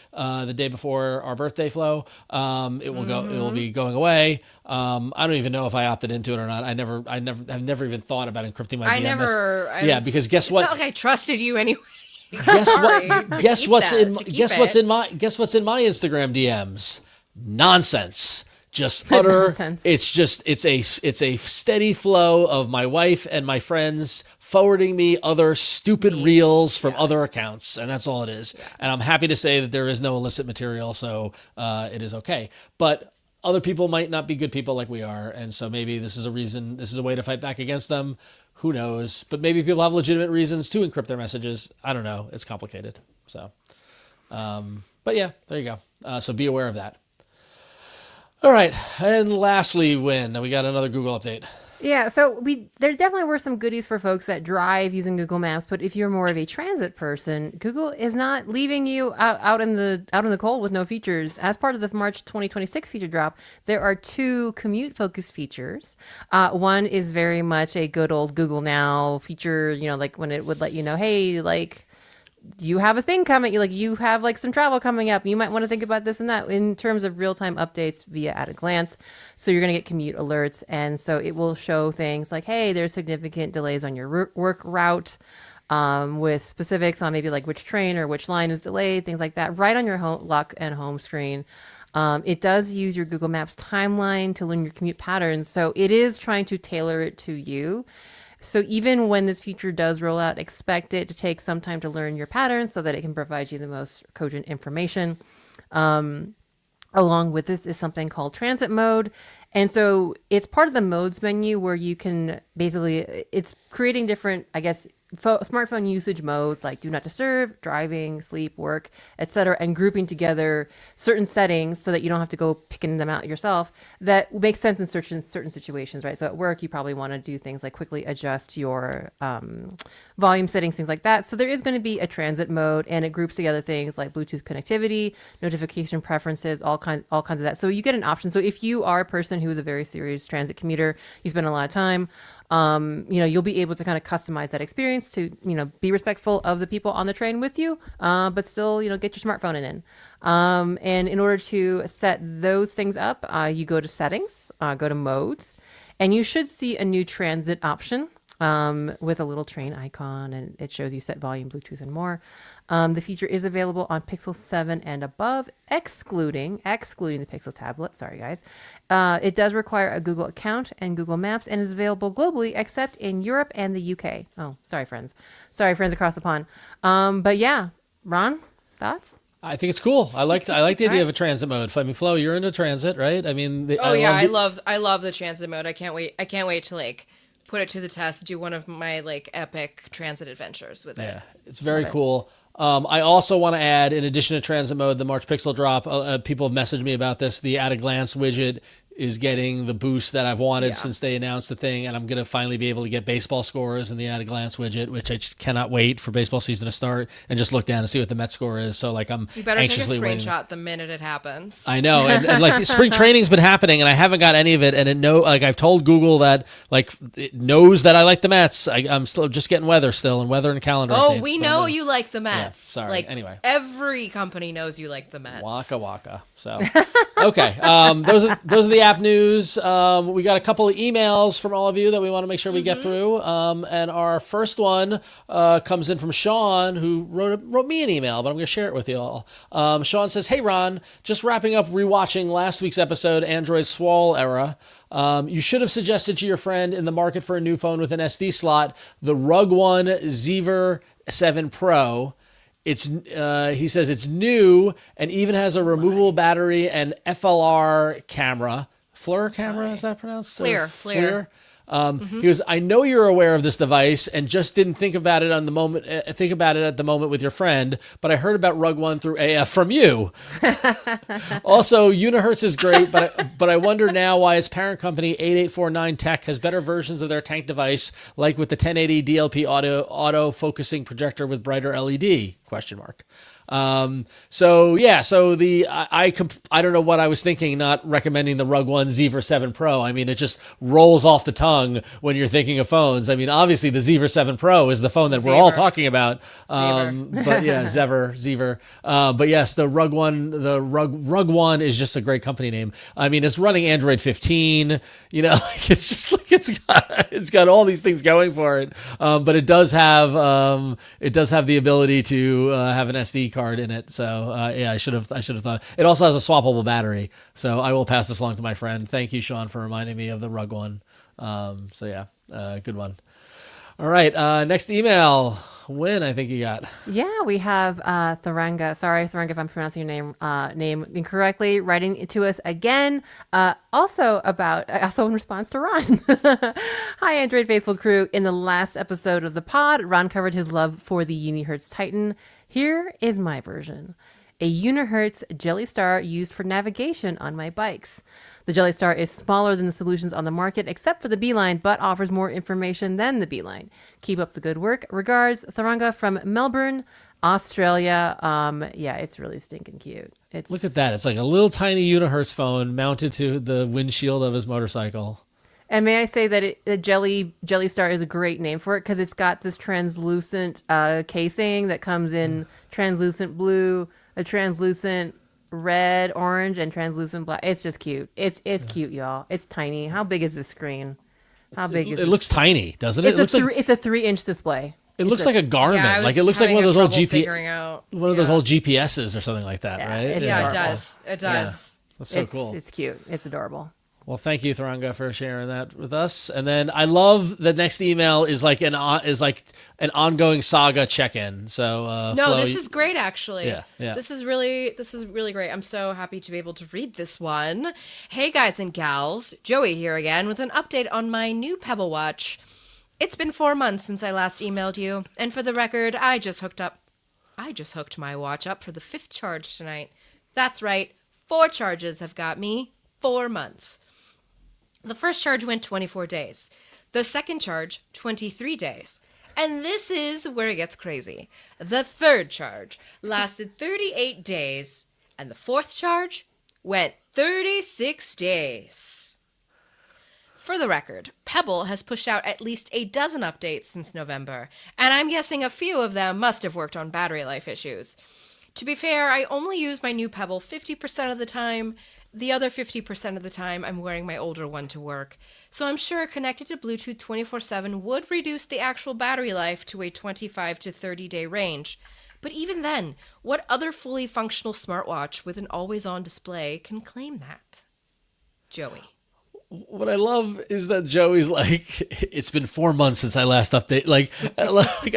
the day before our birthday, Flo, it will be going away. I don't even know if I opted into it or not. I've never even thought about encrypting my DMs. Because guess what? It's not like I trusted you anyway. Guess what's in my Instagram DMs? Nonsense. Just utter nonsense. It's a steady flow of my wife and my friends forwarding me other stupid reels from other accounts, and that's all it is. Yeah. And I'm happy to say that there is no illicit material, so it is okay. But other people might not be good people like we are, and so maybe this is a way to fight back against them. Who knows? But maybe people have legitimate reasons to encrypt their messages. I don't know. It's complicated. So, but yeah, there you go. So be aware of that. All right. And lastly, Win, we got another Google update. Yeah, so there definitely were some goodies for folks that drive using Google Maps, but if you're more of a transit person, Google is not leaving you out in the cold with no features. As part of the March 2026 feature drop, there are 2 commute-focused features. One is very much a good old Google Now feature, like when it would let you know, hey, like, you have a thing coming, you have like some travel coming up. You might want to think about this and that in terms of real-time updates via at a glance. So you're going to get commute alerts. And so it will show things like, hey, there's significant delays on your work route, with specifics on maybe like which train or which line is delayed, things like that, right on your lock and home screen. It does use your Google Maps timeline to learn your commute patterns. So it is trying to tailor it to you. So even when this feature does roll out, expect it to take some time to learn your patterns so that it can provide you the most cogent information. Along with this is something called transit mode. And so it's part of the modes menu where you can basically, it's creating different, I guess, smartphone usage modes like do not disturb, driving, sleep, work, etc., and grouping together certain settings so that you don't have to go picking them out yourself. That makes sense in certain situations, right? So at work, you probably want to do things like quickly adjust your volume settings, things like that. So there is going to be a transit mode, and it groups together things like Bluetooth connectivity, notification preferences, all kinds of that. So you get an option. So if you are a person who is a very serious transit commuter, you spend a lot of time, you'll be able to kind of customize that experience to, be respectful of the people on the train with you, but still, get your smartphone in. And in order to set those things up, you go to settings, go to modes, and you should see a new transit option with a little train icon, and it shows you set volume, Bluetooth, and more. The feature is available on Pixel 7 and above, excluding the Pixel tablet. Sorry, guys. It does require a Google account and Google Maps, and is available globally except in Europe and the UK. Oh, sorry, friends. Sorry, friends across the pond. But yeah, Ron, thoughts? I think it's cool. I like the idea of a transit mode. I mean, Flo, you're into transit, right? I mean, I love the transit mode. I can't wait to put it to the test. Do one of my epic transit adventures with it. Yeah, it's very cool. I also want to add, in addition to transit mode, the March Pixel drop. People have messaged me about this. The at a glance widget is getting the boost that I've wanted since they announced the thing, and I'm going to finally be able to get baseball scores in the at-a-glance widget, which I just cannot wait for baseball season to start and just look down and see what the Mets score is. So I'm you better anxiously take a screenshot waiting. The minute it happens. I know, and spring training's been happening, and I haven't got any of it. And I've told Google that it knows that I like the Mets. I'm still just getting weather and calendar. Oh, we know you like the Mets. Yeah, sorry. Anyway, every company knows you like the Mets. Waka waka. So okay, those are the app news. We got a couple of emails from all of you that we want to make sure we get through. And our first one comes in from Sean, who wrote me an email, but I'm going to share it with you all. Sean says, "Hey Ron, just wrapping up rewatching last week's episode, Android Swall era. You should have suggested to your friend in the market for a new phone with an SD slot, the Rug One Zever 7 Pro. He says it's new and even has a removable battery and FLR camera. FLIR camera, is that pronounced? FLIR. He goes, I know you're aware of this device and just didn't think about it on the moment. Think about it at the moment with your friend, but I heard about Rug One through AF from you. Also, Unihertz is great, but I wonder now why its parent company 8849 Tech has better versions of their tank device, like with the 1080 DLP auto focusing projector with brighter LED? Question mark. So I don't know what I was thinking, not recommending the Rug One Zever 7 Pro. I mean, it just rolls off the tongue when you're thinking of phones. I mean, obviously the Zever 7 Pro is the phone that we're all talking about. But yeah, Zever. But yes, the Rug One is just a great company name. I mean, it's running Android 15, you know, it's just like, it's got all these things going for it. But it does have the ability to have an SD card in it. So yeah, I should have thought. It also has a swappable battery. So I will pass this along to my friend. Thank you, Sean, for reminding me of the Rug One. So yeah, good one. All right, next email. Win, I think you got. Yeah, we have Tharanga. Sorry, Tharanga, if I'm pronouncing your name incorrectly. Writing to us again. Also in response to Ron. Hi, Android Faithful crew. In the last episode of the pod, Ron covered his love for the Unihertz Titan. Here is my version. A Unihertz Jelly Star used for navigation on my bikes. The Jelly Star is smaller than the solutions on the market, except for the Beeline, but offers more information than the Beeline. Keep up the good work. Regards, Tharanga from Melbourne, Australia. Yeah, it's really stinking cute. Look at that. It's like a little tiny Unihertz phone mounted to the windshield of his motorcycle. And may I say that the Jelly Star is a great name for it because it's got this translucent casing that comes in translucent blue, a translucent red, orange, and translucent black. It's just cute. It's cute, y'all. It's tiny. How big is the screen? How big is it? It looks tiny, doesn't it? It's a 3-inch display. It looks like a garment. Yeah, like it looks like one of those old those old GPSs or something like that, right? Yeah, it does. It does. Yeah. That's so cool. It's cute. It's adorable. Well, thank you, Tharanga, for sharing that with us. And then I love the next email is like an ongoing saga check-in. So Flo, this is great, actually. Yeah. This is really great. I'm so happy to be able to read this one. Hey, guys and gals, Joey here again with an update on my new Pebble Watch. It's been 4 months since I last emailed you, and for the record, I just hooked my watch up for the 5th charge tonight. That's right, 4 charges have got me 4 months. The first charge went 24 days. The second charge, 23 days. And this is where it gets crazy. The third charge lasted 38 days, and the fourth charge went 36 days. For the record, Pebble has pushed out at least a dozen updates since November, and I'm guessing a few of them must have worked on battery life issues. To be fair, I only use my new Pebble 50% of the time. The other 50% of the time, I'm wearing my older one to work. So I'm sure connected to Bluetooth 24/7 would reduce the actual battery life to a 25 to 30-day range. But even then, what other fully functional smartwatch with an always-on display can claim that? Joey. What I love is that Joey's like, it's been 4 months since I last updated. Like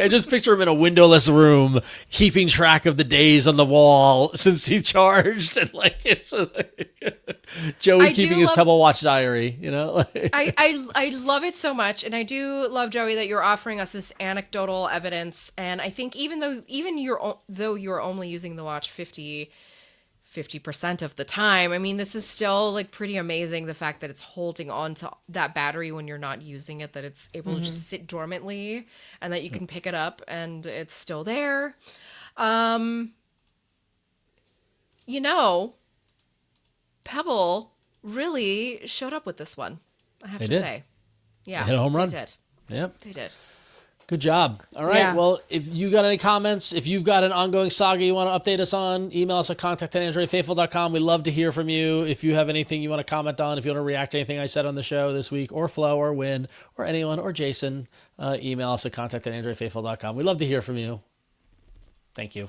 I just picture him in a windowless room, keeping track of the days on the wall since he charged, and like it's Joey keeping his Pebble Watch diary. You know, I love it so much, and I do love, Joey, that you're offering us this anecdotal evidence. And I think though you're only using the watch 50% of the time, I mean, this is still like pretty amazing, the fact that it's holding on to that battery when you're not using it, that it's able to just sit dormantly and that you can pick it up and it's still there. Pebble really showed up with this one, I have to say. Yeah, they hit a home run. They did. Yep. They did. Good job. All right. Yeah. Well, if you got any comments, if you've got an ongoing saga you want to update us on, email us at contact@androidfaithful.com. We love to hear from you. If you have anything you want to comment on, if you want to react to anything I said on the show this week, or Flo, or Win, or anyone, or Jason, email us at contact@androidfaithful.com. We love to hear from you. Thank you.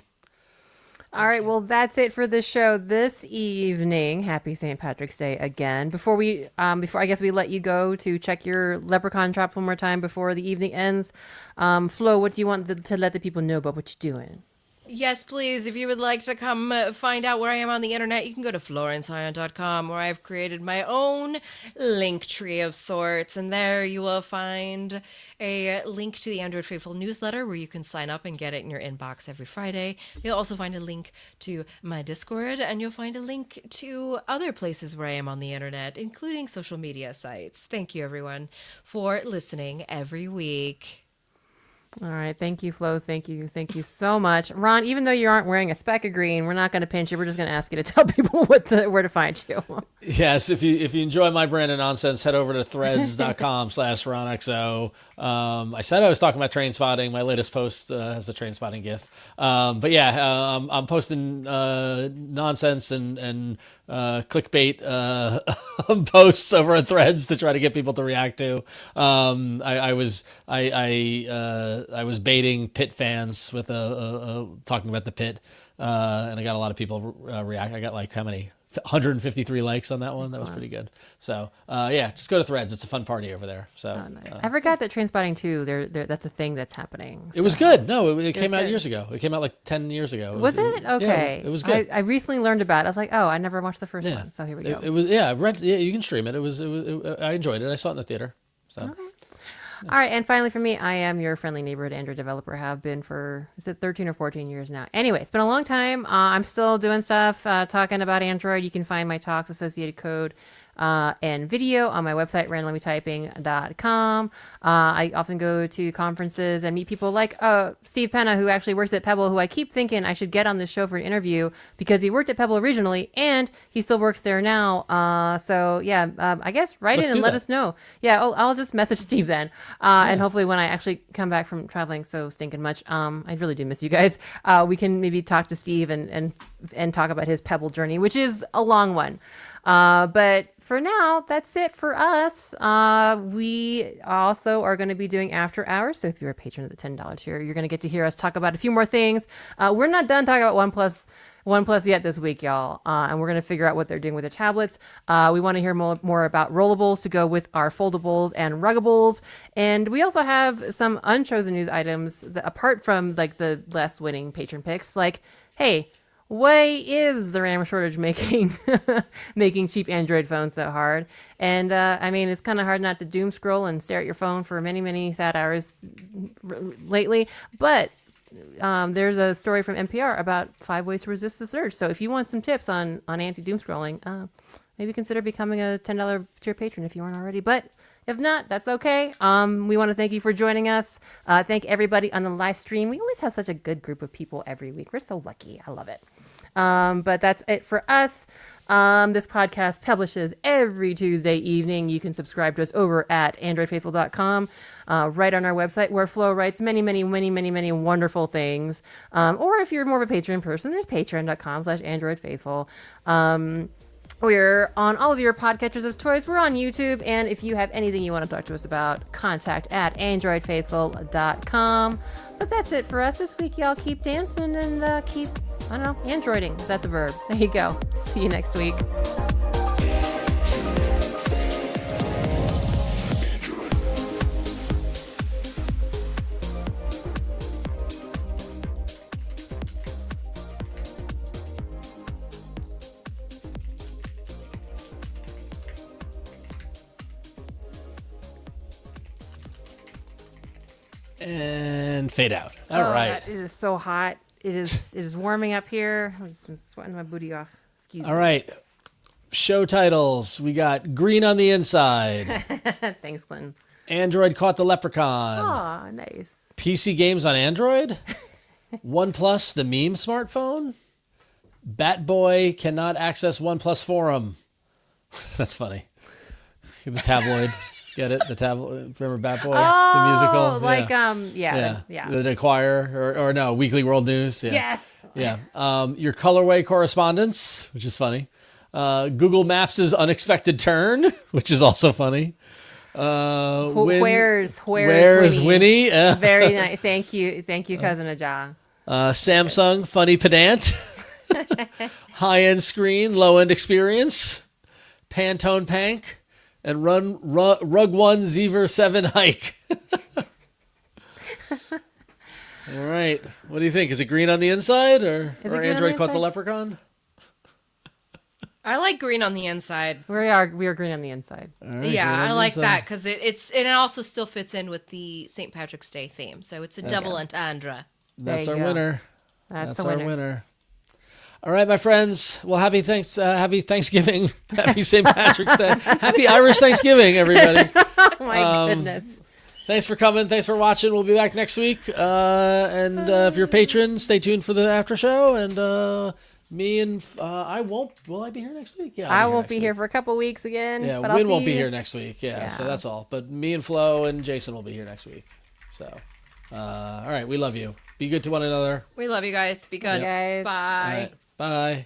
All right, well, that's it for the show this evening. Happy St. Patrick's Day again. Before I guess we let you go to check your Leprechaun drops one more time before the evening ends. Flo, what do you want to let the people know about what you're doing? Yes, please. If you would like to come find out where I am on the internet, you can go to florencehuyen.com, where I've created my own link tree of sorts. And there you will find a link to the Android Faithful newsletter where you can sign up and get it in your inbox every Friday. You'll also find a link to my Discord, and you'll find a link to other places where I am on the internet, including social media sites. Thank you, everyone, for listening every week. All right. Thank you, Flo. Thank you. Thank you so much. Ron, even though you aren't wearing a speck of green, we're not going to pinch you. We're just going to ask you to tell people where to find you. Yes. If you enjoy my brand of nonsense, head over to threads.com/RonXO. I said I was talking about train spotting. My latest post has a train spotting GIF. But yeah, I'm posting nonsense and clickbait posts over on Threads to try to get people to react to. I was baiting Pitt fans with talking about the Pitt, and I got a lot of people react. I got like how many? 153 likes on that one. That was pretty good. So yeah, just go to Threads. It's a fun party over there. So nice. I forgot that train spotting too. That's a thing that's happening. So. It was good. No, it came out years ago. It came out like 10 years ago. Was it? Okay. Yeah, it was good. I recently learned about it. I was like, oh, I never watched the first one. So here we go. It was I read. Yeah, you can stream it. I enjoyed it. I saw it in the theater. So. Okay. All right, and finally for me, I am your friendly neighborhood Android developer. Have been for, is it 13 or 14 years now? Anyway, it's been a long time. I'm still doing stuff, talking about Android. You can find my talks, associated code, and video on my website, randomlytyping.com. I often go to conferences and meet people like Steve Penna, who actually works at Pebble, who I keep thinking I should get on this show for an interview because he worked at Pebble originally and he still works there now. So yeah, I guess write in and let us know. Yeah, I'll just message Steve then. And hopefully when I actually come back from traveling so stinking much, I really do miss you guys. We can maybe talk to Steve and talk about his Pebble journey, which is a long one. But for now, that's it for us. We also are going to be doing after hours. So if you're a patron of the $10 tier, you're going to get to hear us talk about a few more things. We're not done talking about OnePlus yet this week, y'all. And we're going to figure out what they're doing with their tablets. We want to hear more about rollables to go with our foldables and ruggables. And we also have some unchosen news items that, apart from like the less winning patron picks, like, hey, why is the RAM shortage making cheap Android phones so hard? And I mean, it's kind of hard not to doom scroll and stare at your phone for many, many sad hours lately. But there's a story from NPR about 5 ways to resist the surge. So if you want some tips on anti-doom scrolling, maybe consider becoming a $10 tier patron if you aren't already. But if not, that's okay. We want to thank you for joining us. Thank everybody on the live stream. We always have such a good group of people every week. We're so lucky. I love it. But that's it for us. This podcast publishes every Tuesday evening. You can subscribe to us over at androidfaithful.com, right on our website where Flo writes many, many, many, many, many wonderful things. Or if you're more of a Patreon person, there's patreon.com/androidfaithful. We're on all of your podcatchers of choice. We're on YouTube. And if you have anything you want to talk to us about, contact at androidfaithful.com. But that's it for us this week. Y'all keep dancing and keep, I don't know, androiding. That's a verb. There you go. See you next week. And fade out. All right. It is so hot. It is warming up here. I'm just sweating my booty off. Excuse me. All right. Show titles. We got Green on the Inside. Thanks, Clinton. Android Caught the Leprechaun. Oh, nice. PC games on Android. OnePlus, the meme smartphone. Batboy cannot access OnePlus forum. That's funny. The tabloid. Get it? The tabloid. Remember Batboy? The musical? Like, yeah. yeah. The Enquirer, or no, Weekly World News. Yeah. Yes. Yeah. Your colorway correspondence, which is funny. Google Maps' unexpected turn, which is also funny. Where's Winnie? Very nice. Thank you, cousin Ajah. Samsung funny pedant. High-end screen, low-end experience. Pantone Pank. And Rug One Zever 7 hike. All right. What do you think? Is it green on the inside or Android caught the inside? leprechaun? I like green on the inside. We are green on the inside. Right, Yeah, I like that because it also still fits in with the St. Patrick's Day theme. So it's a double entendre. That's our There you go. winner. That's our a winner. winner. All right, my friends. Well, happy Thanksgiving. Happy St. Patrick's Day. Happy Irish Thanksgiving, everybody. Oh my goodness. Thanks for coming. Thanks for watching. We'll be back next week. If you're a patron, stay tuned for the after show. And me and I won't. Will I be here next week? Yeah, I won't be here for a couple weeks again. Yeah, but Win I'll won't see be you. here next week. Yeah, so that's all. But me and Flo and Jason will be here next week. So, all right. We love you. Be good to one another. We love you guys. Be good. Guys. Bye. All right, bye.